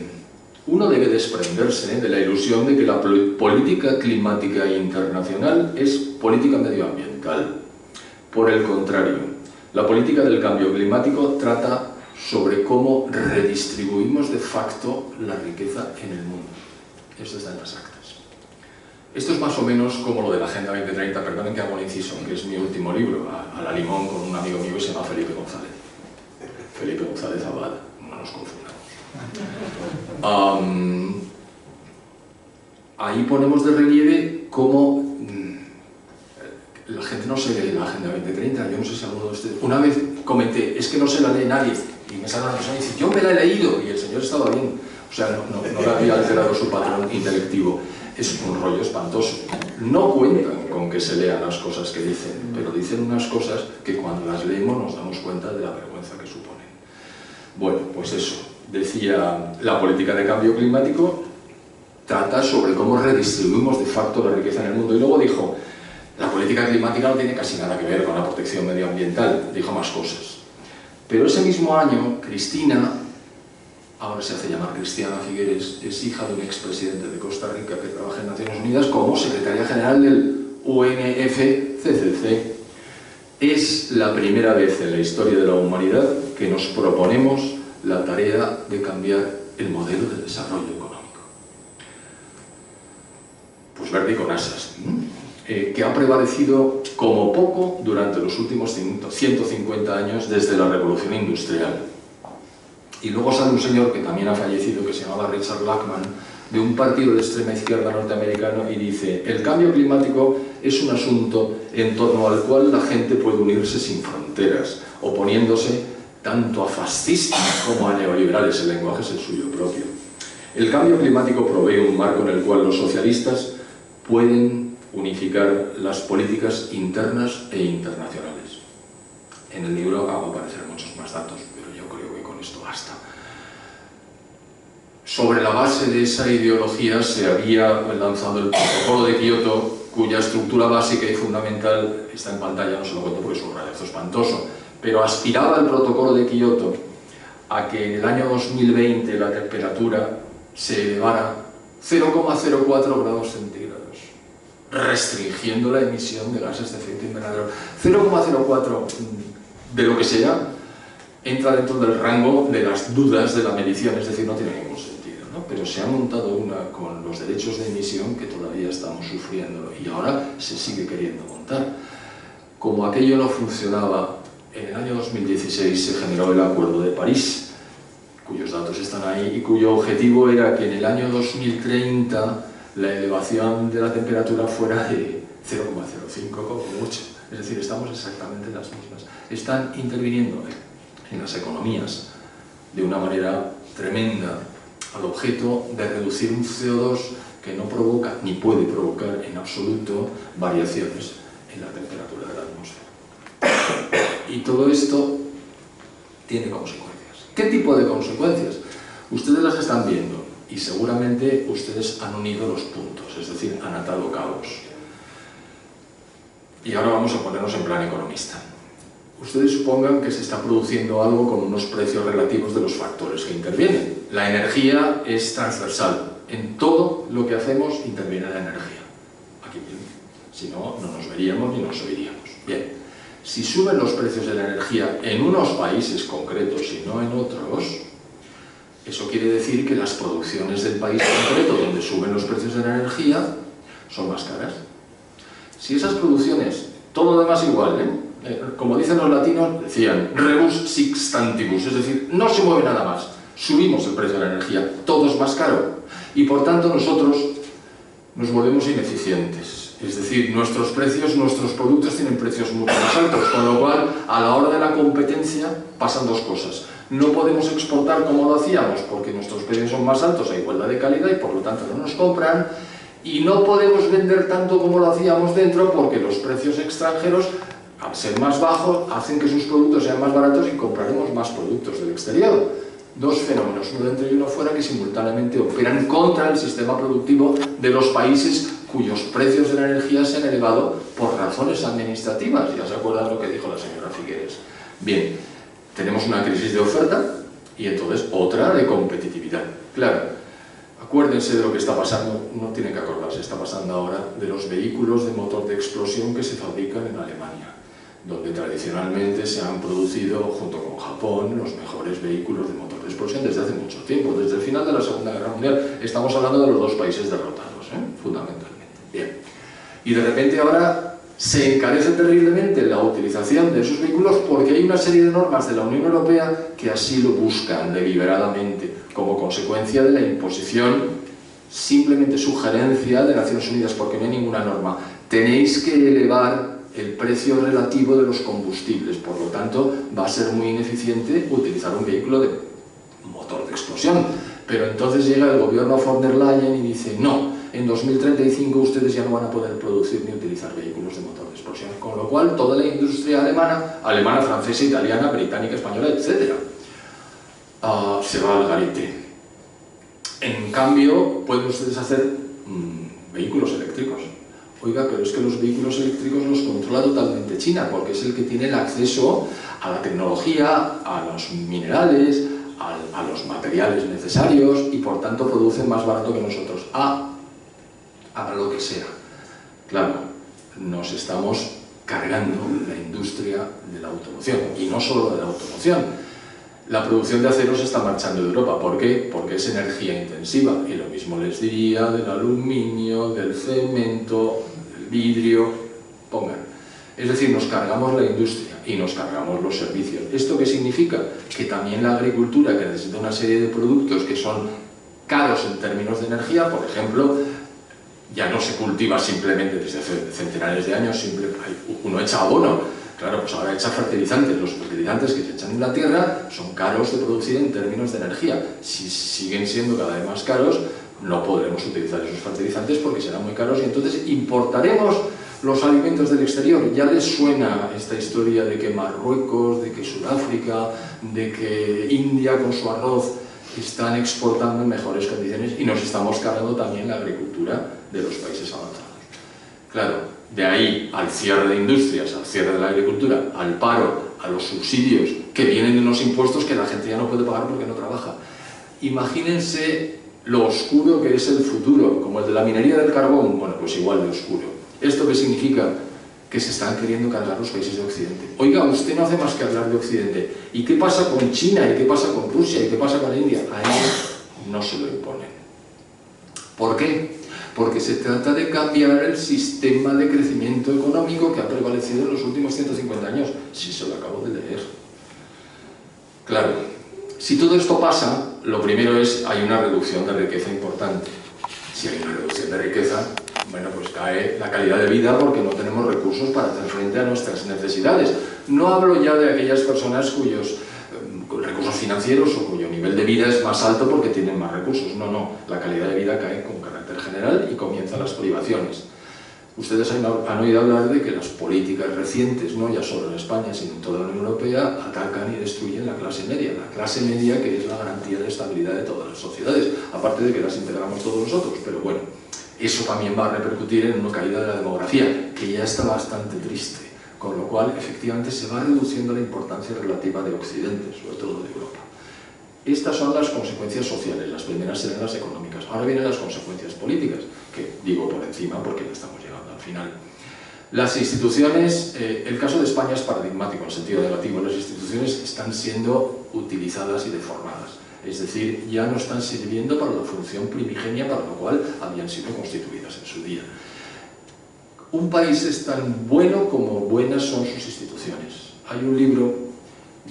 uno debe desprenderse de la ilusión de que la política climática internacional es política medioambiental. Por el contrario, la política del cambio climático trata sobre cómo redistribuimos de facto la riqueza en el mundo. Esto está en las actas. Esto es más o menos como lo de la Agenda 2030, perdonen que hago un inciso, que es mi último libro, a la limón, con un amigo mío que se llama Felipe González. Felipe González Abad, no nos confundamos. Ahí ponemos de relieve cómo la gente no se lee la Agenda 2030, yo no sé si alguno de ustedes... Una vez comenté, es que no se la lee nadie, y me sale una persona y dice, yo me la he leído, y el señor estaba bien, o sea, no le había alterado su patrón intelectivo. Es un rollo espantoso. No cuentan con que se lean las cosas que dicen, pero dicen unas cosas que cuando las leemos nos damos cuenta de la vergüenza que suponen. Bueno, pues eso. Decía, la política de cambio climático trata sobre cómo redistribuimos de facto la riqueza en el mundo. Y luego dijo, la política climática no tiene casi nada que ver con la protección medioambiental. Dijo más cosas. Pero ese mismo año, Cristina, ahora se hace llamar Cristiana Figueres, es hija de un expresidente de Costa Rica que trabaja en Naciones Unidas como secretaria general del UNFCCC. Es la primera vez en la historia de la humanidad que nos proponemos la tarea de cambiar el modelo de desarrollo económico. Pues verde y con asas, que ha prevalecido como poco durante los últimos 150 años desde la Revolución Industrial. Y luego sale un señor que también ha fallecido, que se llamaba Richard Blackman, de un partido de extrema izquierda norteamericano, y dice, el cambio climático es un asunto en torno al cual la gente puede unirse sin fronteras, oponiéndose tanto a fascistas como a neoliberales, el lenguaje es el suyo propio. El cambio climático provee un marco en el cual los socialistas pueden unificar las políticas internas e internacionales. En el libro hago aparecer muchos más datos, pero yo creo que con esto basta. Sobre la base de esa ideología se había lanzado el protocolo de Kioto, cuya estructura básica y fundamental está en pantalla, no se lo cuento porque es un radiazo espantoso, pero aspiraba el protocolo de Kioto a que en el año 2020 la temperatura se elevara 0,04 grados centígrados, restringiendo la emisión de gases de efecto invernadero. 0,04 de lo que sea entra dentro del rango de las dudas de la medición, es decir, no tiene ningún sentido, ¿no? Pero se ha montado una con los derechos de emisión que todavía estamos sufriendo y ahora se sigue queriendo montar. Como aquello no funcionaba, en el año 2016 se generó el Acuerdo de París, cuyos datos están ahí y cuyo objetivo era que en el año 2030 la elevación de la temperatura fuera de 0,05 como mucho. Es decir, estamos exactamente en las mismas. Están interviniendo en las economías de una manera tremenda al objeto de reducir un CO2 que no provoca ni puede provocar en absoluto variaciones en la temperatura de la atmósfera. Y todo esto tiene consecuencias. ¿Qué tipo de consecuencias? Ustedes las están viendo y seguramente ustedes han unido los puntos, es decir, han atado cabos. Y ahora vamos a ponernos en plan economista. Ustedes supongan que se está produciendo algo con unos precios relativos de los factores que intervienen. La energía es transversal. En todo lo que hacemos interviene la energía. Aquí mismo. Si no, no nos veríamos ni nos oiríamos. Bien. Si suben los precios de la energía en unos países concretos y no en otros, eso quiere decir que las producciones del país concreto donde suben los precios de la energía son más caras. Si esas producciones, todo lo demás igual, como dicen los latinos, decían rebus sic stantibus, es decir, no se mueve nada más, subimos el precio de la energía, todo es más caro y por tanto nosotros nos volvemos ineficientes. Es decir, nuestros precios, nuestros productos tienen precios mucho más altos, con lo cual, a la hora de la competencia, pasan dos cosas. No podemos exportar como lo hacíamos, porque nuestros precios son más altos a igualdad de calidad y por lo tanto no nos compran, y no podemos vender tanto como lo hacíamos dentro, porque los precios extranjeros, al ser más bajos, hacen que sus productos sean más baratos y compraremos más productos del exterior. Dos fenómenos, uno dentro y uno fuera, que simultáneamente operan contra el sistema productivo de los países cuyos precios de la energía se han elevado por razones administrativas. Ya se acuerdan lo que dijo la señora Figueres. Bien, tenemos una crisis de oferta y entonces otra de competitividad. Claro, acuérdense de lo que está pasando, no tienen que acordarse, está pasando ahora de los vehículos de motor de explosión que se fabrican en Alemania, donde tradicionalmente se han producido, junto con Japón, los mejores vehículos de motor de explosión desde hace mucho tiempo, desde el final de la Segunda Guerra Mundial. Estamos hablando de los dos países derrotados, fundamentalmente. Bien. Y de repente ahora se encarece terriblemente la utilización de esos vehículos porque hay una serie de normas de la Unión Europea que así lo buscan deliberadamente, como consecuencia de la imposición, simplemente sugerencia de Naciones Unidas, porque no hay ninguna norma. Tenéis que elevar el precio relativo de los combustibles, por lo tanto va a ser muy ineficiente utilizar un vehículo de motor de explosión. Pero entonces llega el gobierno von der Leyen y dice no, en 2035 ustedes ya no van a poder producir ni utilizar vehículos de motor de explosión, con lo cual toda la industria alemana, francesa, italiana, británica, española, etc., se va al garete. En cambio, pueden ustedes hacer vehículos eléctricos. Oiga, pero es que los vehículos eléctricos los controla totalmente China, porque es el que tiene el acceso a la tecnología, a los minerales, a los materiales necesarios y por tanto producen más barato que nosotros. Haga lo que sea. Claro, nos estamos cargando la industria de la automoción y no solo de la automoción. La producción de acero se está marchando de Europa. ¿Por qué? Porque es energía intensiva y lo mismo les diría del aluminio, del cemento, del vidrio, pongan. Es decir, nos cargamos la industria y nos cargamos los servicios. ¿Esto qué significa? Que también la agricultura, que necesita una serie de productos que son caros en términos de energía, por ejemplo, ya no se cultiva simplemente desde hace centenares de años, uno echa abono. Claro, pues ahora echa fertilizantes. Los fertilizantes que se echan en la tierra son caros de producir en términos de energía. Si siguen siendo cada vez más caros, no podremos utilizar esos fertilizantes porque serán muy caros y entonces importaremos los alimentos del exterior. Ya les suena esta historia de que Marruecos, de que Sudáfrica, de que India con su arroz están exportando en mejores condiciones y nos estamos cargando también la agricultura de los países avanzados. Claro, de ahí al cierre de industrias, al cierre de la agricultura, al paro, a los subsidios que vienen de unos impuestos que la gente ya no puede pagar porque no trabaja. Imagínense lo oscuro que es el futuro, como el de la minería del carbón, bueno, pues igual de oscuro. ¿Esto qué significa? que se están queriendo cargar los países de Occidente. Oiga, usted no hace más que hablar de Occidente. ¿Y qué pasa con China? ¿Y qué pasa con Rusia? ¿Y qué pasa con India? A ellos no se lo imponen. ¿Por qué? Porque se trata de cambiar el sistema de crecimiento económico que ha prevalecido en los últimos 150 años. Sí, se lo acabo de leer. Claro, si todo esto pasa, lo primero es, hay una reducción de riqueza importante. Si hay una reducción de riqueza, bueno, pues cae la calidad de vida porque no tenemos recursos para hacer frente a nuestras necesidades. No hablo ya de aquellas personas cuyos recursos financieros o cuyo nivel de vida es más alto porque tienen más recursos. No, no, la calidad de vida cae con carácter general y comienzan las privaciones. Ustedes han oído hablar de que las políticas recientes, no ya solo en España, sino en toda la Unión Europea, atacan y destruyen la clase media que es la garantía de estabilidad de todas las sociedades, aparte de que las integramos todos nosotros, pero bueno, eso también va a repercutir en una caída de la demografía, que ya está bastante triste, con lo cual efectivamente se va reduciendo la importancia relativa de Occidente, sobre todo de Europa. Estas son las consecuencias sociales, las primeras serán las económicas. Ahora vienen las consecuencias políticas, que digo por encima porque ya estamos llegando al final. Las instituciones, el caso de España es paradigmático en sentido negativo, las instituciones están siendo utilizadas y deformadas. Es decir, ya no están sirviendo para la función primigenia para la cual habían sido constituidas en su día. Un país es tan bueno como buenas son sus instituciones. Hay un libro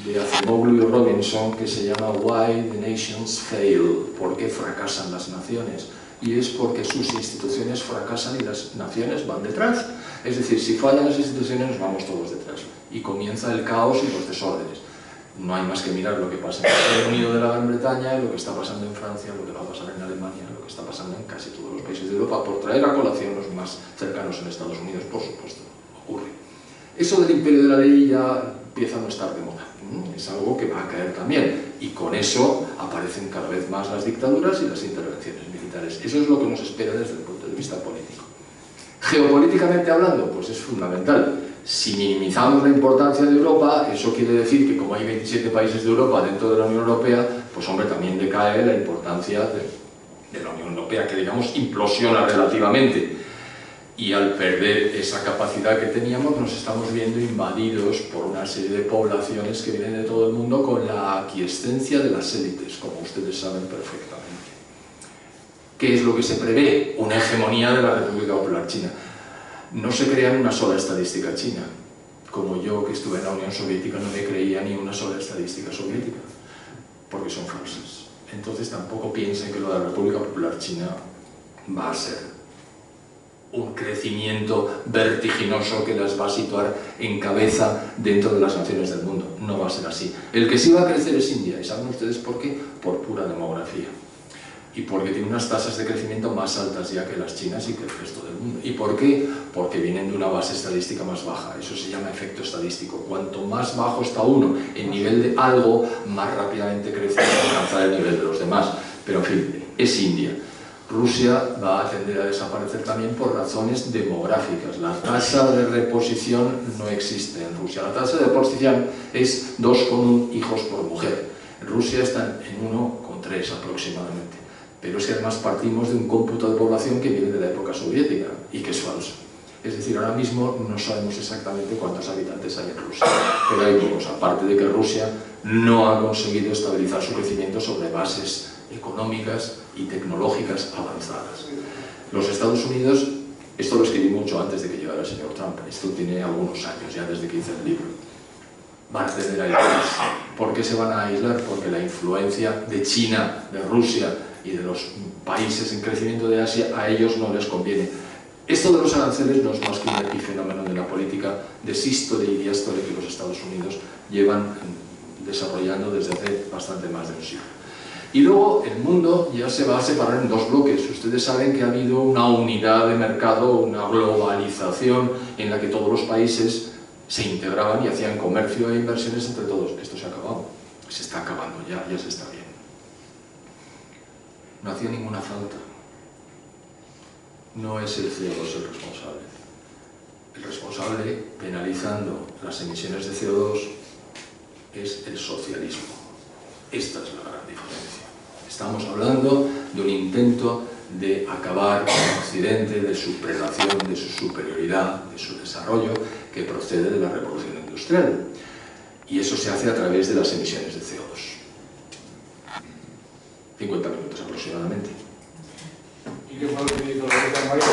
de Acemoglu y Robinson que se llama Why the Nations Fail, ¿por qué fracasan las naciones? Y es porque sus instituciones fracasan y las naciones van detrás. Es decir, si fallan las instituciones nos vamos todos detrás y comienza el caos y los desórdenes. No hay más que mirar lo que pasa en el Reino Unido de la Gran Bretaña, lo que está pasando en Francia, lo que va a pasar en Alemania, lo que está pasando en casi todos los países de Europa, por traer a colación los más cercanos en Estados Unidos, por supuesto, ocurre. Eso del imperio de la ley ya empieza a no estar de moda. Es algo que va a caer también, y con eso aparecen cada vez más las dictaduras y las intervenciones militares. Eso es lo que nos espera desde el punto de vista político. Geopolíticamente hablando, pues es fundamental. Si minimizamos la importancia de Europa, eso quiere decir que como hay 27 países de Europa dentro de la Unión Europea, pues hombre, también decae la importancia de la Unión Europea, que digamos implosiona relativamente. Y al perder esa capacidad que teníamos, nos estamos viendo invadidos por una serie de poblaciones que vienen de todo el mundo con la aquiescencia de las élites, como ustedes saben perfectamente. ¿Qué es lo que se prevé? Una hegemonía de la República Popular China. No se crea una sola estadística china. Como yo, que estuve en la Unión Soviética, no me creía ni una sola estadística soviética, porque son falsas. Entonces tampoco piensen que lo de la República Popular China va a ser un crecimiento vertiginoso que las va a situar en cabeza dentro de las naciones del mundo. No va a ser así. El que sí va a crecer es India. ¿Y saben ustedes por qué? Por pura demografía. Y porque tiene unas tasas de crecimiento más altas ya que las chinas y que el resto del mundo. ¿Y por qué? Porque vienen de una base estadística más baja. Eso se llama efecto estadístico. Cuanto más bajo está uno en nivel de algo, más rápidamente crece para alcanzar el nivel de los demás. Pero en fin, es India. Rusia va a tender a desaparecer también por razones demográficas. La tasa de reposición no existe en Rusia. La tasa de reposición es 2,1 hijos por mujer. En Rusia están en 1,3 aproximadamente. Pero es que además partimos de un cómputo de población que viene de la época soviética y que es falso. Es decir, ahora mismo no sabemos exactamente cuántos habitantes hay en Rusia, pero hay pocos, aparte de que Rusia no ha conseguido estabilizar su crecimiento sobre bases económicas y tecnológicas avanzadas. Los Estados Unidos, esto lo escribí mucho antes de que llegara el señor Trump, esto tiene algunos años ya desde que hice el libro, van a tender a aislarse. ¿Por qué se van a aislar? Porque la influencia de China, de Rusia y de los países en crecimiento de Asia a ellos no les conviene. Esto de los aranceles no es más que un epifenómeno de la política de sístole y diástole que los Estados Unidos llevan desarrollando desde hace bastante más de un siglo. Y luego el mundo ya se va a separar en dos bloques. Ustedes saben que ha habido una unidad de mercado, una globalización en la que todos los países se integraban y hacían comercio e inversiones entre todos. Esto se ha acabado, se está acabando ya se está viendo. No hacía ninguna falta. No es el CO2 el responsable. El responsable, penalizando las emisiones de CO2, es el socialismo. Esta es la gran diferencia. Estamos hablando de un intento de acabar con Occidente, de su prelación, de su superioridad, de su desarrollo, que procede de la revolución industrial. Y eso se hace a través de las emisiones de CO2. 50 minutos aproximadamente. ¿Y qué fue lo que dijo la Virgen María?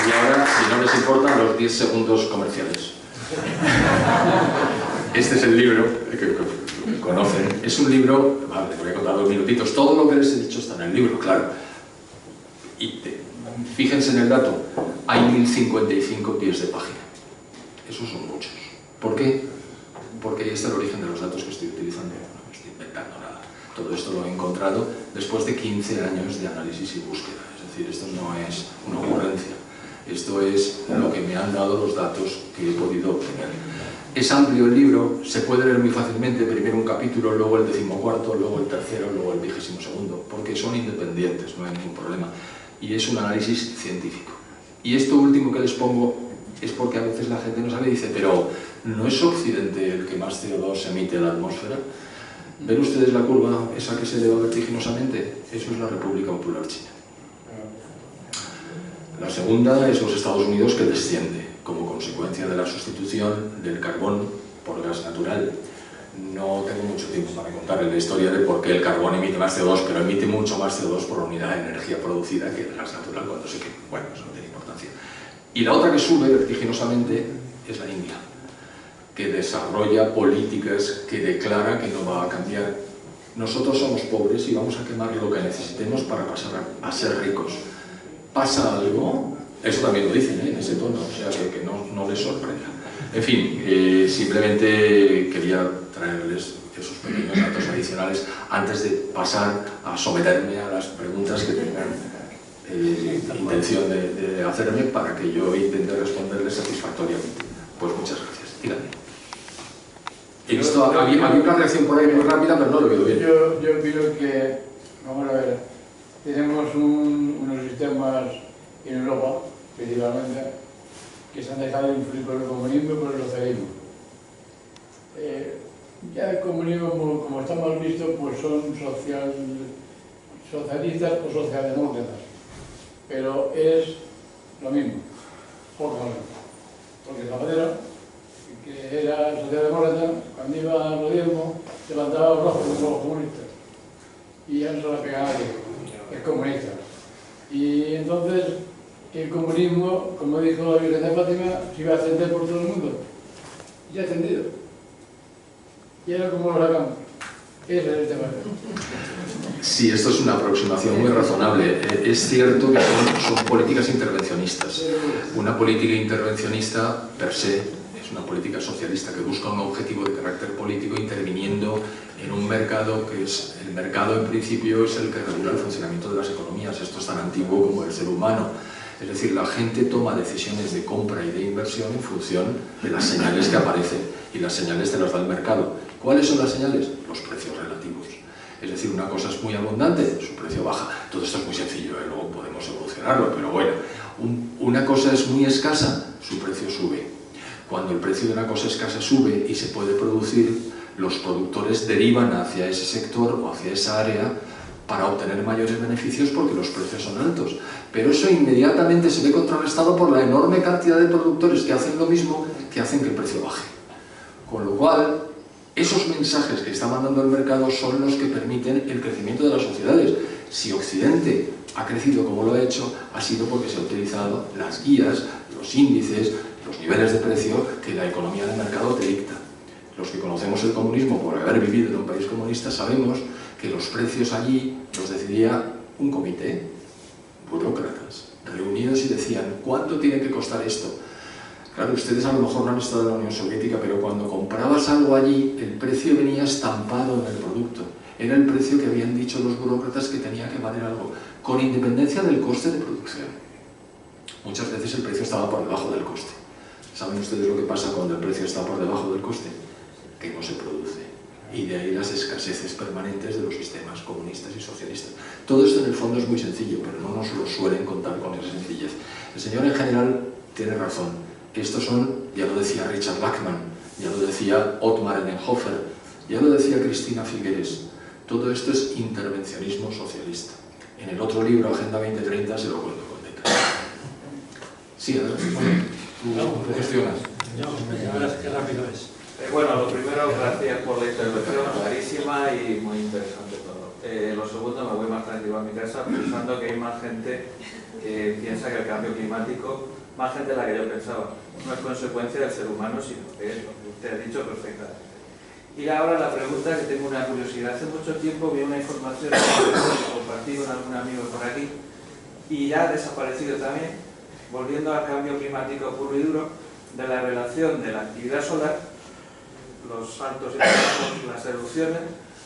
Y ahora, si no les importan, los 10 segundos comerciales. Este es el libro que conocen. Es un libro, vale, les voy a contar 2 minutitos. Todo lo que les he dicho está en el libro, claro. Y fíjense en el dato, hay 1055 pies de página. Esos son muchos. ¿Por qué? Porque ahí está el origen de los datos que estoy utilizando. No estoy inventando nada. Todo esto lo he encontrado después de 15 años de análisis y búsqueda. Es decir, esto no es una ocurrencia. Esto es lo que me han dado los datos que he podido obtener. Es amplio el libro, se puede leer muy fácilmente, primero un capítulo, luego el 14º, luego el tercero, luego el 22º, porque son independientes, no hay ningún problema. Y es un análisis científico. Y esto último que les pongo es porque a veces la gente no sabe y dice, pero ¿no es Occidente el que más CO2 emite a la atmósfera? ¿Ven ustedes la curva esa que se eleva vertiginosamente? Eso es la República Popular China. La segunda es los Estados Unidos, que desciende como consecuencia de la sustitución del carbón por gas natural. No tengo mucho tiempo para contarles la historia de por qué el carbón emite más CO2, pero emite mucho más CO2 por unidad de energía producida que el gas natural cuando se quema. Bueno, eso no tiene importancia. Y la otra que sube vertiginosamente es la India, que desarrolla políticas que declara que no va a cambiar. Nosotros somos pobres y vamos a quemar lo que necesitemos para pasar a ser ricos. ¿Pasa algo? Eso también lo dicen, en ese tono, o sea que no les sorprenda. En fin, simplemente quería traerles esos pequeños datos adicionales antes de pasar a someterme a las preguntas que tengan intención de hacerme para que yo intente responderles satisfactoriamente. Pues muchas gracias. Dígame. He visto, había una reacción por ahí muy rápida, pero no lo he oído bien. Yo creo que, vamos a ver, tenemos unos sistemas en Europa, principalmente, que se han dejado de influir por el comunismo y por el socialismo. Ya el comunismo, como está mal visto, pues son socialistas o socialdemócratas, pero es lo mismo, poco menos. Porque Zapatero, que era socialdemócrata, cuando iba al gobierno, levantaba los rojos como los comunistas, y ya no se la pegaba a nadie, es comunista. Y entonces, el comunismo, como dijo la Virgen de Fátima, se iba a extender por todo el mundo. Y ya ha extendido. Y ahora, ¿cómo lo sacamos? Ese es el tema. Sí, esto es una aproximación muy razonable. Es cierto que son políticas intervencionistas. Una política intervencionista, per se, es una política socialista que busca un objetivo de carácter político interviniendo en un mercado que es, el mercado en principio es el que regula el funcionamiento de las economías. Esto es tan antiguo como el ser humano. Es decir, la gente toma decisiones de compra y de inversión en función de las señales que aparecen, y las señales te las da el mercado. ¿Cuáles son las señales? Los precios relativos. Es decir, una cosa es muy abundante, su precio baja. Todo esto es muy sencillo, luego podemos evolucionarlo, pero bueno. Una cosa es muy escasa, su precio sube. Cuando el precio de una cosa escasa sube y se puede producir, los productores derivan hacia ese sector o hacia esa área para obtener mayores beneficios porque los precios son altos. Pero eso inmediatamente se ve contrarrestado por la enorme cantidad de productores que hacen lo mismo, que hacen que el precio baje. Con lo cual, esos mensajes que está mandando el mercado son los que permiten el crecimiento de las sociedades. Si Occidente ha crecido como lo ha hecho, ha sido porque se han utilizado las guías, los índices, los niveles de precio que la economía de mercado te dicta. Los que conocemos el comunismo por haber vivido en un país comunista sabemos que los precios allí los decidía un comité, burócratas, reunidos y decían ¿cuánto tiene que costar esto? Claro, ustedes a lo mejor no han estado en la Unión Soviética, pero cuando comprabas algo allí, el precio venía estampado en el producto. Era el precio que habían dicho los burócratas que tenía que valer algo, con independencia del coste de producción. Muchas veces el precio estaba por debajo del coste. ¿Saben ustedes lo que pasa cuando el precio está por debajo del coste? Que no se produce. Y de ahí las escaseces permanentes de los sistemas comunistas y socialistas. Todo esto en el fondo es muy sencillo, pero no nos lo suelen contar con esa sencillez. El señor en general tiene razón. Estos son, ya lo decía Richard Bachman, ya lo decía Ottmar Edenhofer, ya lo decía Cristina Figueres. Todo esto es intervencionismo socialista. En el otro libro, Agenda 2030, se lo cuento con detalle. Sí, adelante. ¿Tú gestionas? Ya verás qué rápido es. Bueno, lo primero, gracias por la intervención, clarísima y muy interesante todo. Lo segundo, me voy más tranquilo a mi casa pensando que hay más gente que piensa que el cambio climático, más gente de la que yo pensaba, no es consecuencia del ser humano, sino que es lo que usted ha dicho perfectamente. Y ahora la pregunta, que tengo una curiosidad. Hace mucho tiempo vi una información que compartí con algún amigo por aquí y ya ha desaparecido también, volviendo al cambio climático puro y duro, de la relación de la actividad solar, los saltos y bajos, las erupciones,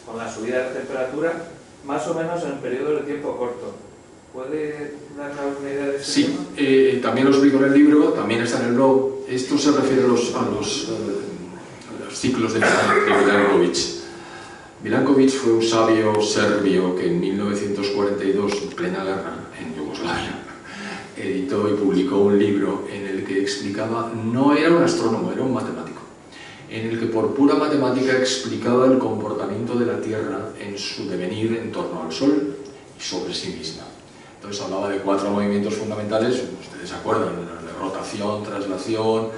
con la subida de temperatura, más o menos en periodos de tiempo corto. ¿Puede darme alguna idea de ese tema? Sí, también lo explico en el libro, también está en el blog. Esto se refiere a los ciclos de Milankovitch. Milankovitch fue un sabio serbio que en 1942, en plena guerra en Yugoslavia, editó y publicó un libro en el que explicaba, no era un astrónomo, era un matemático, en el que por pura matemática explicaba el comportamiento de la Tierra en su devenir en torno al Sol y sobre sí misma. Entonces hablaba de 4 movimientos fundamentales, ustedes se acuerdan, de rotación, traslación,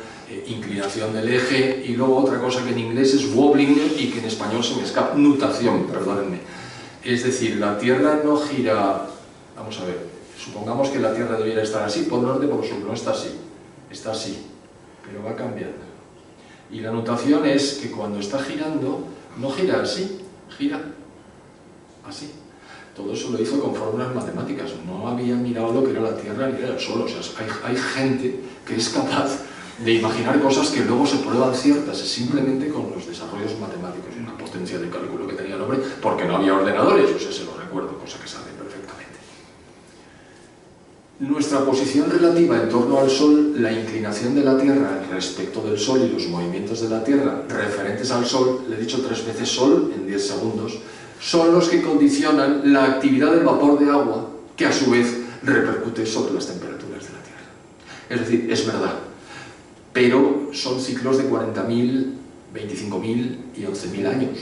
inclinación del eje, y luego otra cosa que en inglés es wobbling y que en español se me escapa, nutación, perdónenme. Es decir, la Tierra no gira, vamos a ver, supongamos que la Tierra debiera estar así, por norte, por sur, no está así, pero va cambiando. Y la nutación es que cuando está girando, no gira así, gira así. Todo eso lo hizo con fórmulas matemáticas, no había mirado lo que era la Tierra ni era el Sol. O sea, hay gente que es capaz de imaginar cosas que luego se prueban ciertas simplemente con los desarrollos matemáticos y una potencia de cálculo que tenía el hombre, porque no había ordenadores, o sea, se lo recuerdo, cosa que saben perfectamente. Nuestra posición relativa en torno al Sol, la inclinación de la Tierra respecto del Sol y los movimientos de la Tierra referentes al Sol, le he dicho 3 veces Sol en 10 segundos, son los que condicionan la actividad del vapor de agua, que a su vez repercute sobre las temperaturas de la Tierra. Es decir, es verdad, pero son ciclos de 40.000, 25.000 y 11.000 años.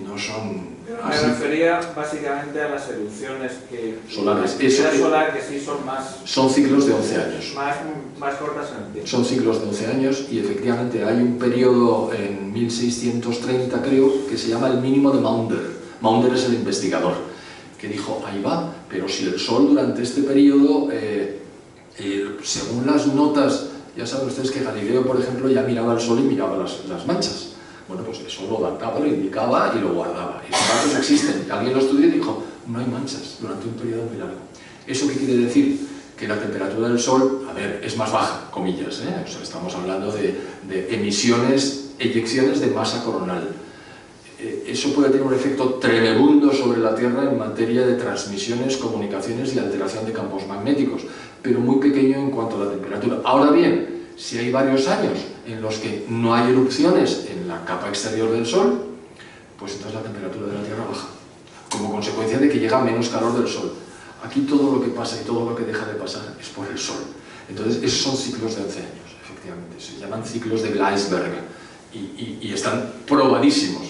No son... Me refería básicamente a las erupciones solares. Solar, que sí son más... Son ciclos de 11 años. Más cortas en el tiempo. Son ciclos de 11 años y efectivamente hay un periodo en 1630, creo, que se llama el mínimo de Maunder. Maunder es el investigador, que dijo, ahí va, pero si el Sol durante este periodo, según las notas, ya saben ustedes que Galileo, por ejemplo, ya miraba el Sol y miraba las manchas. Bueno, pues eso lo databa, lo indicaba y lo guardaba. Esos datos existen. Alguien lo estudió y dijo, no hay manchas durante un periodo muy largo. ¿Eso qué quiere decir? Que la temperatura del Sol, a ver, es más baja, comillas, ¿eh? O sea, estamos hablando de emisiones, eyecciones de masa coronal. Eso puede tener un efecto tremebundo sobre la Tierra en materia de transmisiones, comunicaciones y alteración de campos magnéticos, pero muy pequeño en cuanto a la temperatura. Ahora bien, si hay varios años en los que no hay erupciones en la capa exterior del Sol, pues entonces la temperatura de la Tierra baja, como consecuencia de que llega menos calor del Sol. Aquí todo lo que pasa y todo lo que deja de pasar es por el Sol. Entonces, esos son ciclos de 11 años, efectivamente. Se llaman ciclos de Gleisberg y están probadísimos.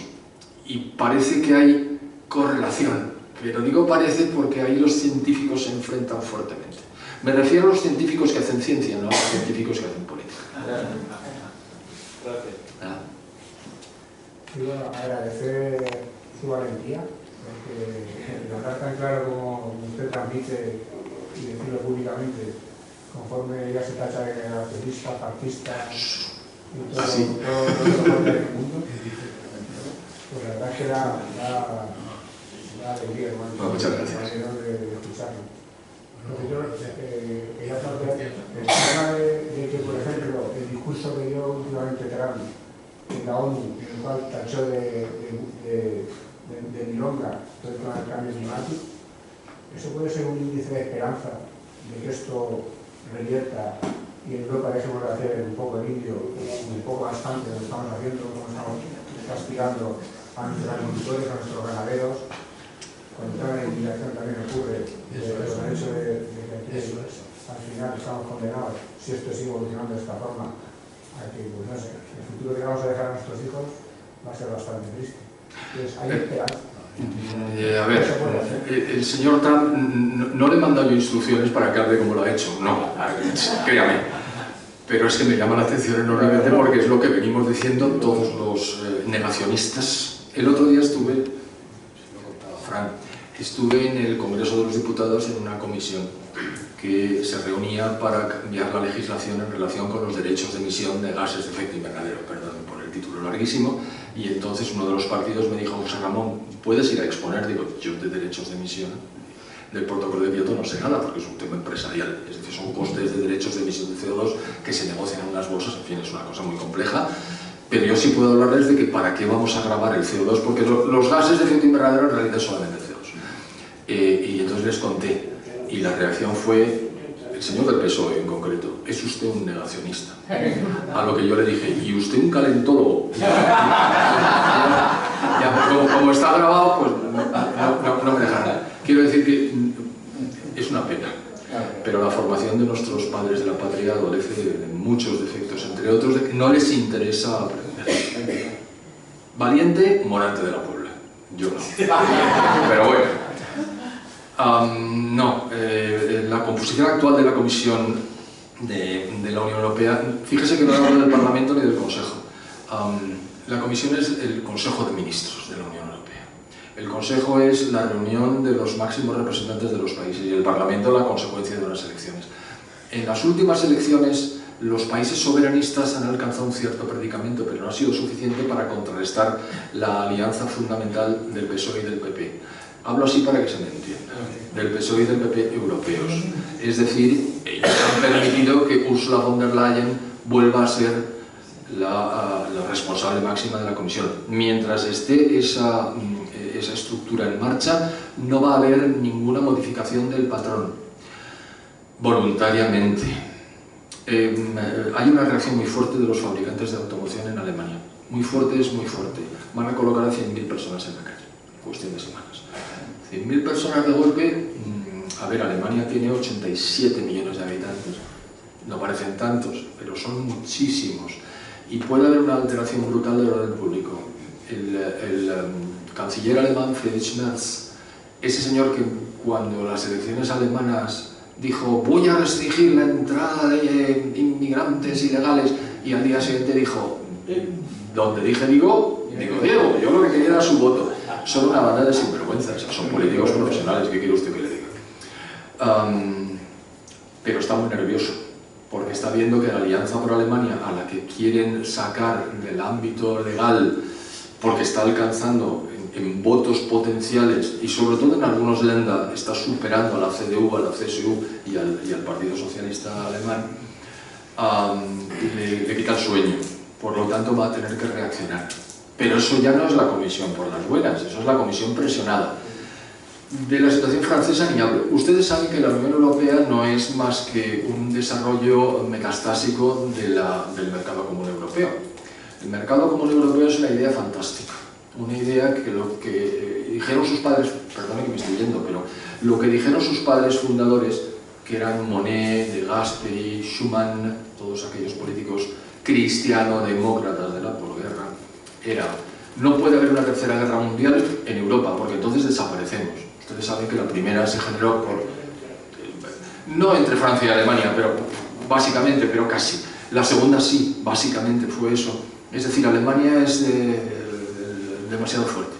Y parece que hay correlación, pero digo parece porque ahí los científicos se enfrentan fuertemente. Me refiero a los científicos que hacen ciencia, no a los científicos que hacen política. Gracias. Quiero agradecer su valentía, porque hablar tan claro como usted transmite y decirlo públicamente, conforme ya se tacha de nacionalista, fascista y todo lo que del mundo, pues la verdad es que da alegría, hermano. Bueno, muchas gracias. De escucharlo. Entonces yo quería plantear el tema de que, por ejemplo, el discurso que dio últimamente Trump en la ONU, en el cual tachó de milonga todo el tema del cambio climático, eso puede ser un índice de esperanza de que esto revierta y en Europa dejemos de hacer un poco el indio, un poco bastante lo que estamos haciendo, como estamos castigando a nuestros agricultores, a nuestros ganaderos. Con toda la inmigración también ocurre con el hecho de que aquí al final estamos condenados, si esto sigue evolucionando de esta forma, a que, pues no sé, el futuro que vamos a dejar a nuestros hijos va a ser bastante triste. Entonces, hay esperanza. A ver, el señor Trump no le he mandado yo instrucciones para que hable como lo ha hecho, no, créame. Pero es que me llama la atención enormemente porque es lo que venimos diciendo todos los negacionistas. El otro día estuve en el Congreso de los Diputados en una comisión que se reunía para cambiar la legislación en relación con los derechos de emisión de gases de efecto invernadero, perdón por el título larguísimo, y entonces uno de los partidos me dijo: José Ramón, ¿puedes ir a exponer? Digo, yo de derechos de emisión del protocolo de Kioto no sé nada, porque es un tema empresarial, es decir, son costes de derechos de emisión de CO2 que se negocian en unas bolsas, en fin, es una cosa muy compleja, pero yo sí puedo hablarles de que para qué vamos a grabar el CO2, porque los gases de efecto invernadero en realidad solamente el CO2. Y entonces les conté, y la reacción fue, el señor del PSOE en concreto, es usted un negacionista. A lo que yo le dije, ¿y usted un calentólogo? Como está grabado, pues no me dejarán. Quiero decir que es una pena, pero la formación de nuestros padres de la patria adolece de muchos defectos, entre otros de que no les interesa aprender. Valiente, Morante de la Puebla. Yo no. Pero bueno. La composición actual de la Comisión de la Unión Europea, fíjese que no hablo del Parlamento ni del Consejo. La Comisión es el Consejo de Ministros de la Unión Europea. El Consejo es la reunión de los máximos representantes de los países y el Parlamento la consecuencia de unas elecciones. En las últimas elecciones, los países soberanistas han alcanzado un cierto predicamento, pero no ha sido suficiente para contrarrestar la alianza fundamental del PSOE y del PP. Hablo así para que se me entienda, del PSOE y del PP europeos. Es decir, ellos han permitido que Ursula von der Leyen vuelva a ser la responsable máxima de la Comisión. Mientras esté esa estructura en marcha, no va a haber ninguna modificación del patrón, voluntariamente. Hay una reacción muy fuerte de los fabricantes de automoción en Alemania. Muy fuerte es muy fuerte. Van a colocar a 100.000 personas en la calle, cuestión de semanas. 100.000 personas de golpe. A ver, Alemania tiene 87 millones de habitantes. No parecen tantos, pero son muchísimos. Y puede haber una alteración brutal del orden público. El canciller alemán Friedrich Merz, ese señor que cuando las elecciones alemanas dijo voy a restringir la entrada de inmigrantes ilegales, y al día siguiente dijo donde dije digo Diego, yo lo que quería era su voto. Son una banda de sinvergüenzas, son políticos profesionales, ¿qué quiere usted que le diga? Pero está muy nervioso, porque está viendo que la Alianza por Alemania, a la que quieren sacar del ámbito legal, porque está alcanzando en votos potenciales, y sobre todo en algunos Länder está superando a la CDU, a la CSU y al Partido Socialista Alemán, le quita el sueño. Por lo tanto va a tener que reaccionar. Pero eso ya no es la Comisión por las buenas, eso es la Comisión presionada. De la situación francesa ni hablo. Ustedes saben que la Unión Europea no es más que un desarrollo metastásico del mercado común europeo. El mercado común europeo es una idea fantástica, una idea que lo que dijeron sus padres, perdón que me estoy yendo, pero lo que dijeron sus padres fundadores, que eran Monnet, De Gasperi, Schuman, todos aquellos políticos cristiano-demócratas de la posguerra, era: no puede haber una tercera guerra mundial en Europa, porque entonces desaparecemos. Ustedes saben que la primera se generó no entre Francia y Alemania, pero básicamente, pero casi. La segunda sí, básicamente fue eso. Es decir, Alemania es demasiado fuerte.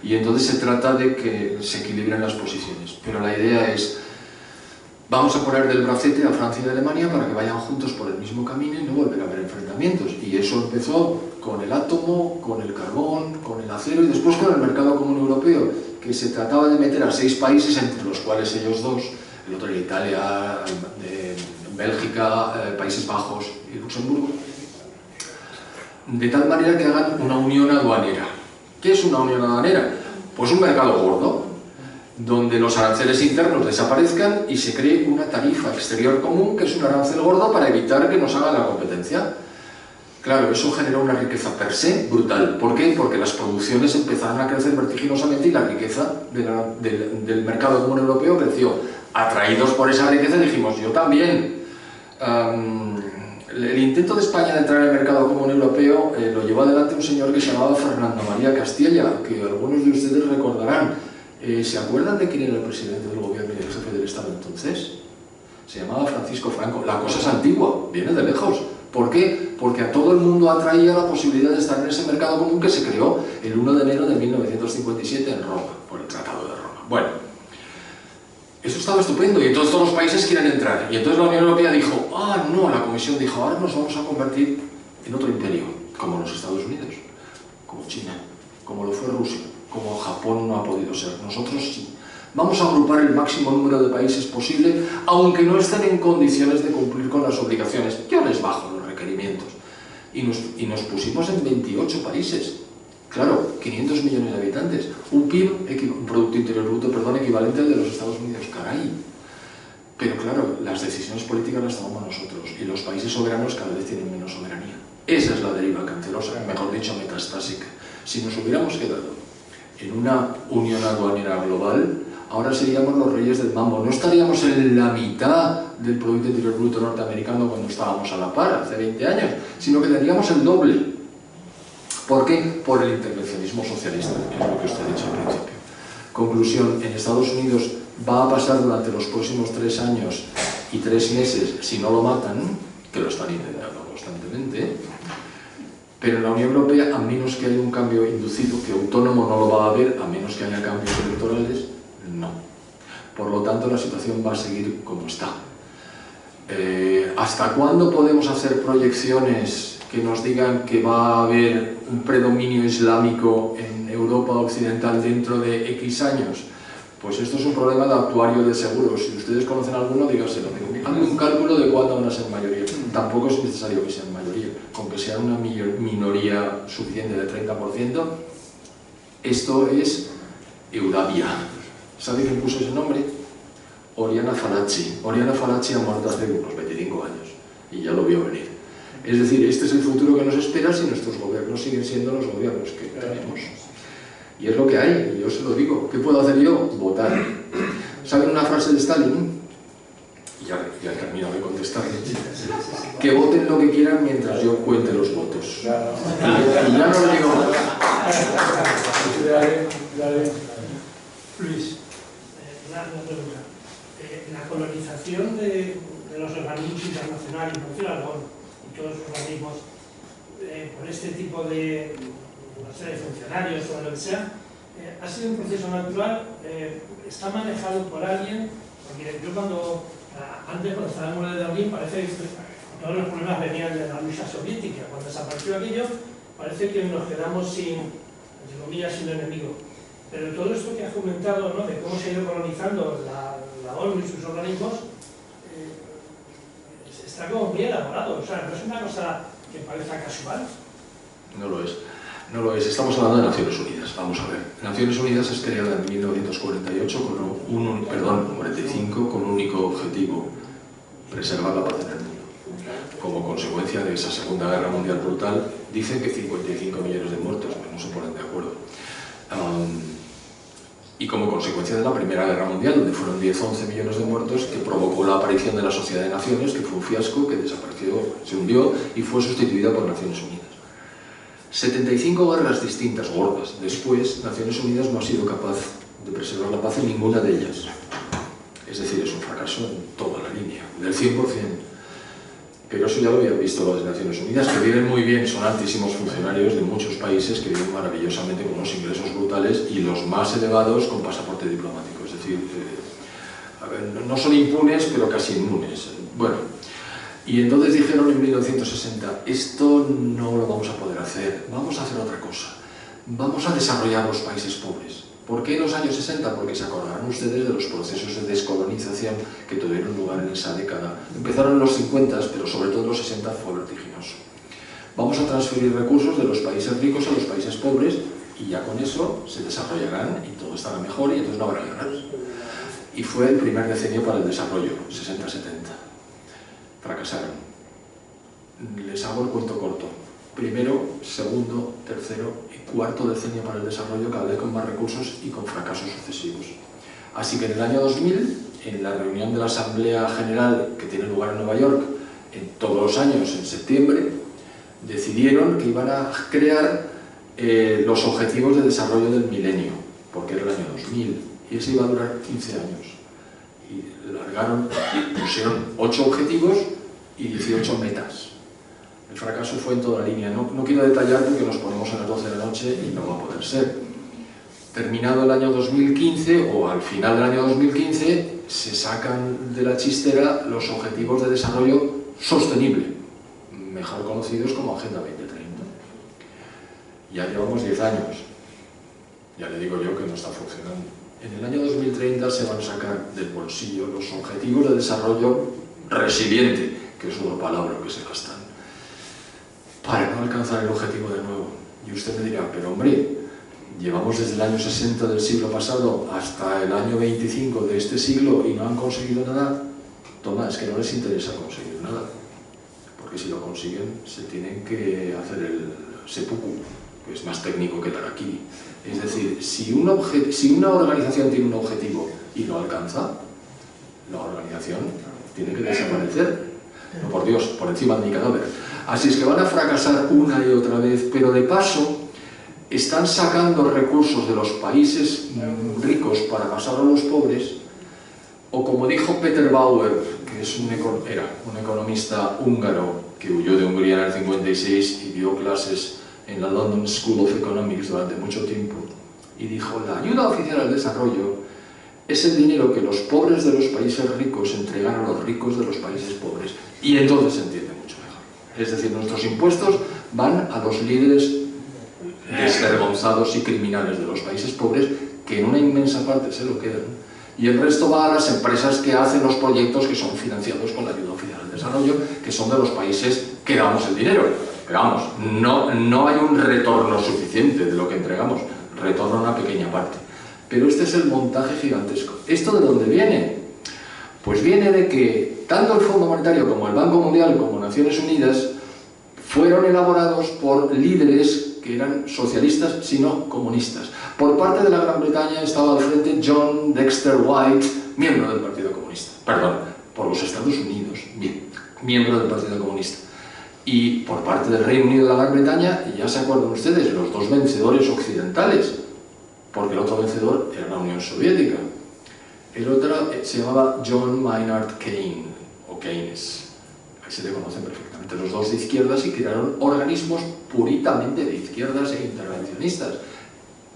Y entonces se trata de que se equilibren las posiciones. Pero la idea es: vamos a poner del bracete a Francia y a Alemania para que vayan juntos por el mismo camino y no volver a haber enfrentamientos. Y eso empezó con el átomo, con el carbón, con el acero y después con el mercado común europeo, que se trataba de meter a 6 países, entre los cuales ellos 2, el otro era Italia, Bélgica, Países Bajos y Luxemburgo, de tal manera que hagan una unión aduanera. ¿Qué es una unión aduanera? Pues un mercado gordo, donde los aranceles internos desaparezcan y se cree una tarifa exterior común, que es un arancel gordo para evitar que nos haga la competencia. Claro, eso generó una riqueza per se brutal. ¿Por qué? Porque las producciones empezaron a crecer vertiginosamente y la riqueza del mercado común europeo creció. Atraídos por esa riqueza dijimos, yo también. El intento de España de entrar en el mercado común europeo lo llevó adelante un señor que se llamaba Fernando María Castilla, que algunos de ustedes recordarán. ¿Se acuerdan de quién era el presidente del gobierno y el jefe del Estado entonces? Se llamaba Francisco Franco. La cosa es antigua, viene de lejos. ¿Por qué? Porque a todo el mundo atraía la posibilidad de estar en ese mercado común que se creó el 1 de enero de 1957 en Roma, por el Tratado de Roma. Bueno, eso estaba estupendo y entonces todos los países quieren entrar. Y entonces la Unión Europea dijo, ah, no, la Comisión dijo, ahora nos vamos a convertir en otro imperio, como los Estados Unidos, como China, como lo fue Rusia, como Japón no ha podido ser. Nosotros sí. Vamos a agrupar el máximo número de países posible, aunque no estén en condiciones de cumplir con las obligaciones. Yo les bajo los requerimientos. Y nos pusimos en 28 países. Claro, 500 millones de habitantes. Un PIB, un Producto Interior Bruto, perdón, equivalente al de los Estados Unidos. Caray. Pero claro, las decisiones políticas las tomamos nosotros. Y los países soberanos cada vez tienen menos soberanía. Esa es la deriva cancerosa, mejor dicho, metastásica. Si nos hubiéramos quedado en una unión aduanera global, ahora seríamos los reyes del mambo. No estaríamos en la mitad del Producto Interior Bruto norteamericano cuando estábamos a la par, hace 20 años, sino que tendríamos el doble. ¿Por qué? Por el intervencionismo socialista, es lo que usted ha dicho al principio. Conclusión, en Estados Unidos va a pasar durante los próximos 3 años y 3 meses, si no lo matan, que lo están intentando constantemente, pero en la Unión Europea, a menos que haya un cambio inducido, que autónomo no lo va a haber, a menos que haya cambios electorales, no. Por lo tanto, la situación va a seguir como está. ¿Hasta cuándo podemos hacer proyecciones que nos digan que va a haber un predominio islámico en Europa Occidental dentro de X años? Pues esto es un problema de actuario de seguros. Si ustedes conocen alguno, dígaselo. Hagan un cálculo de cuándo van a ser mayoría. Tampoco es necesario que sean mayoría. Con que sea una minoría suficiente del 30%, esto es Eudavia. ¿Sabe quién puso ese nombre? Oriana Fallaci. Oriana Fallaci ha muerto hace unos 25 años y ya lo vio venir. Es decir, este es el futuro que nos espera si nuestros gobiernos siguen siendo los gobiernos que tenemos. Y es lo que hay, y yo se lo digo. ¿Qué puedo hacer yo? Votar. ¿Saben una frase de Stalin? Ya termino de contestar. Que voten lo que quieran mientras yo cuente los votos. Y ya no lo digo. Luis, una pregunta. La colonización de los organismos internacionales, la ONU y todos los organismos, por este tipo de funcionarios o lo que sea, ha sido un proceso natural, está manejado por alguien, porque yo antes cuando estábamos en Berlín parece que todos los problemas venían de la lucha soviética. Cuando desapareció aquello, parece que nos quedamos entre comillas, sin enemigo. Pero todo esto que has comentado, ¿no?, de cómo se ha ido colonizando la ONU y sus organismos, está como muy elaborado. O sea, no es una cosa que parezca casual. No lo es. No lo es. Estamos hablando de Naciones Unidas. Vamos a ver. Naciones Unidas es creada en 1948 con un único objetivo: preservar la paz en el mundo. Como consecuencia de esa Segunda Guerra Mundial brutal, dicen que 55 millones de muertos, pero no se ponen de acuerdo. Y como consecuencia de la Primera Guerra Mundial, donde fueron 10-11 millones de muertos, que provocó la aparición de la Sociedad de Naciones, que fue un fiasco, que desapareció, se hundió y fue sustituida por Naciones Unidas. 75 guerras distintas, gordas, después, Naciones Unidas no ha sido capaz de preservar la paz en ninguna de ellas. Es decir, es un fracaso en toda la línea, del 100%. Pero eso ya lo habían visto las Naciones Unidas, que viven muy bien, son altísimos funcionarios de muchos países que viven maravillosamente con unos ingresos brutales y los más elevados con pasaporte diplomático. Es decir, no son impunes, pero casi inmunes. Bueno, y entonces dijeron en 1960, esto no lo vamos a poder hacer, vamos a hacer otra cosa. Vamos a desarrollar los países pobres. ¿Por qué en los años 60? Porque se acordarán ustedes de los procesos de descolonización que tuvieron lugar en esa década. Empezaron en los 50, pero sobre todo en los 60 fue vertiginoso. Vamos a transferir recursos de los países ricos a los países pobres y ya con eso se desarrollarán y todo estará mejor y entonces no habrá guerras. Y fue el primer decenio para el desarrollo, 60-70. Fracasaron. Les hago el cuento corto. Primero, segundo, tercero y cuarto decenio para el desarrollo, cada vez con más recursos y con fracasos sucesivos. Así que en el año 2000, en la reunión de la Asamblea General que tiene lugar en Nueva York, todos los años, en septiembre, decidieron que iban a crear los Objetivos de Desarrollo del Milenio, porque era el año 2000, y eso iba a durar 15 años. Y largaron, pusieron 8 objetivos y 18 metas. El fracaso fue en toda la línea. No quiero detallar porque nos ponemos a las 12 de la noche y no va a poder ser. Terminado el año 2015, o al final del año 2015, se sacan de la chistera los Objetivos de Desarrollo Sostenible, mejor conocidos como Agenda 2030. Ya llevamos 10 años. Ya le digo yo que no está funcionando. En el año 2030 se van a sacar del bolsillo los Objetivos de Desarrollo Resiliente, que es otra palabra que se gastan, para no alcanzar el objetivo de nuevo. Y usted me dirá, pero hombre, llevamos desde el año 60 del siglo pasado hasta el año 25 de este siglo y no han conseguido nada. Toma, es que no les interesa conseguir nada, porque si lo consiguen se tienen que hacer el seppuku, que es más técnico que harakiri. Es decir, si una organización tiene un objetivo y lo alcanza, la organización tiene que desaparecer. No, por Dios, por encima de mi cadáver. Así es que van a fracasar una y otra vez, pero de paso están sacando recursos de los países ricos para pasar a los pobres, o como dijo Peter Bauer, que es era un economista húngaro que huyó de Hungría en el 56 y dio clases en la London School of Economics durante mucho tiempo, y dijo, la ayuda oficial al desarrollo es el dinero que los pobres de los países ricos entregan a los ricos de los países pobres. Y entonces se entiende mucho mejor. Es decir, nuestros impuestos van a los líderes desvergonzados y criminales de los países pobres, que en una inmensa parte se lo quedan, y el resto va a las empresas que hacen los proyectos que son financiados con la ayuda oficial al desarrollo, que son de los países que damos el dinero. Pero vamos, no hay un retorno suficiente de lo que entregamos, retorna una pequeña parte. Pero este es el montaje gigantesco. ¿Esto de dónde viene? Pues viene de que tanto el Fondo Monetario como el Banco Mundial como Naciones Unidas fueron elaborados por líderes que eran socialistas, sino comunistas. Por parte de la Gran Bretaña estaba al frente John Dexter White, miembro del Partido Comunista. Perdón, por los Estados Unidos, miembro del Partido Comunista. Y por parte del Reino Unido de la Gran Bretaña, y ya se acuerdan ustedes, los dos vencedores occidentales, porque el otro vencedor era la Unión Soviética. El otro se llamaba John Maynard Keynes, o Keynes, ahí se le conocen perfectamente, los dos de izquierdas, y crearon organismos puritamente de izquierdas e intervencionistas.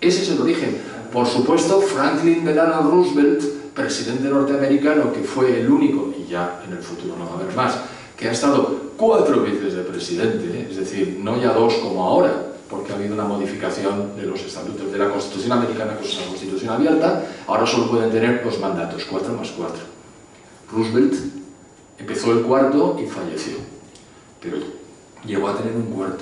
Ese es el origen. Por supuesto, Franklin Delano Roosevelt, presidente norteamericano, que fue el único, y ya en el futuro no va a haber más, que ha estado 4 veces de presidente, es decir, no ya 2 como ahora, porque ha habido una modificación de los estatutos de la Constitución americana, que es una constitución abierta, ahora solo pueden tener 2 mandatos, 4 más 4. Roosevelt empezó el 4º y falleció, pero llegó a tener un 4º.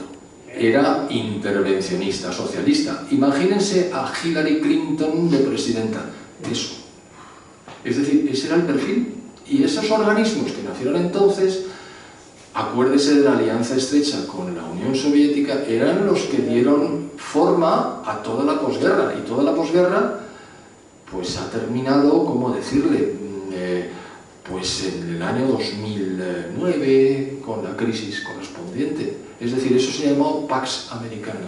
Era intervencionista, socialista. Imagínense a Hillary Clinton de presidenta. Eso. Es decir, ese era el perfil. Y esos organismos que nacieron entonces, acuérdese de la alianza estrecha con la Unión Soviética, eran los que dieron forma a toda la posguerra. Y toda la posguerra pues ha terminado, ¿cómo decirle? Pues en el año 2009, con la crisis correspondiente. Es decir, eso se llamó Pax Americana,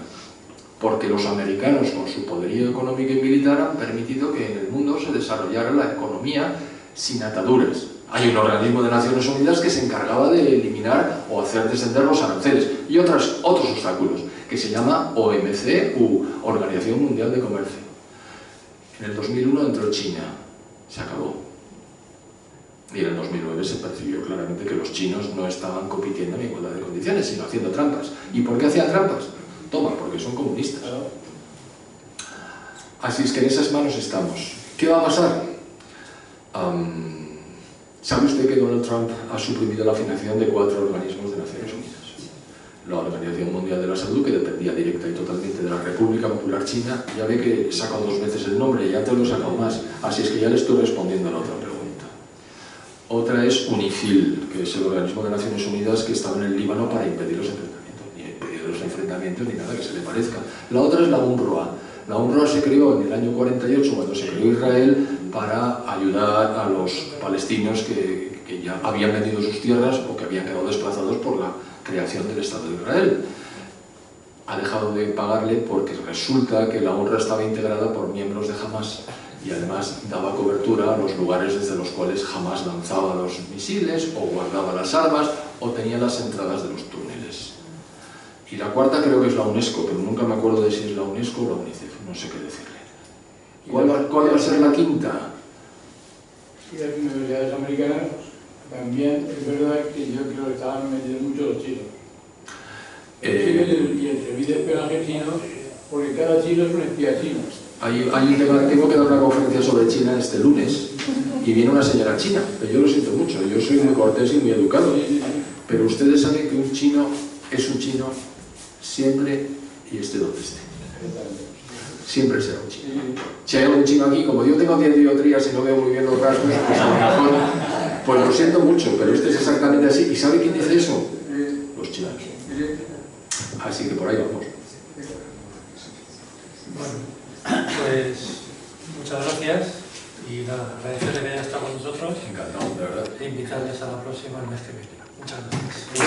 porque los americanos, con su poderío económico y militar, han permitido que en el mundo se desarrollara la economía sin ataduras. Hay un organismo de Naciones Unidas que se encargaba de eliminar o hacer descender los aranceles y otros obstáculos, que se llama OMC, Organización Mundial de Comercio. En el 2001 entró China, se acabó. Y en el 2009 se percibió claramente que los chinos no estaban compitiendo en igualdad de condiciones, sino haciendo trampas. ¿Y por qué hacían trampas? Toma, porque son comunistas. Así es que en esas manos estamos. ¿Qué va a pasar? ¿Sabe usted que Donald Trump ha suprimido la financiación de 4 organismos de Naciones Unidas? La Organización Mundial de la Salud, que dependía directa y totalmente de la República Popular China, ya ve que he sacado 2 veces el nombre, ya te lo he sacado más, así es que ya le estoy respondiendo a la otra pregunta. Otra es UNIFIL, que es el organismo de Naciones Unidas que estaba en el Líbano para impedir los enfrentamientos, ni impedir los enfrentamientos ni nada que se le parezca. La otra es la UNRWA. La UNRWA se creó en el año 48, cuando se creó Israel, para ayudar a los palestinos que que ya habían vendido sus tierras o que habían quedado desplazados por la creación del Estado de Israel. Ha dejado de pagarle porque resulta que la UNRWA estaba integrada por miembros de Hamas y además daba cobertura a los lugares desde los cuales Hamas lanzaba los misiles o guardaba las armas o tenía las entradas de los túneles. Y la cuarta creo que es la UNESCO, pero nunca me acuerdo de si es la UNESCO o la UNICEF, no sé qué decirle. ¿Cuál va a ser la quinta? Y las universidades americanas también es verdad que yo creo que estaban metidos mucho los chinos. Y el servicio de espionaje chino, porque cada chino es un espía chino. Tengo que dar una conferencia sobre China este lunes y viene una señora china, pero yo lo siento mucho, yo soy muy cortés y muy educado, pero ustedes saben que un chino es un chino siempre y esté donde esté. Siempre será un chino. Si hay algún chino aquí, como yo tengo 10 dioptrías y no veo muy bien los rasgos, pues a lo mejor, pues lo siento mucho, pero este es exactamente así. ¿Y sabe quién dice eso? Los chinos. Así que por ahí vamos. Bueno, pues muchas gracias y nada, agradecerle que haya estado con nosotros. Encantado, de verdad. E invitarles a la próxima el mes que viene. Muchas gracias.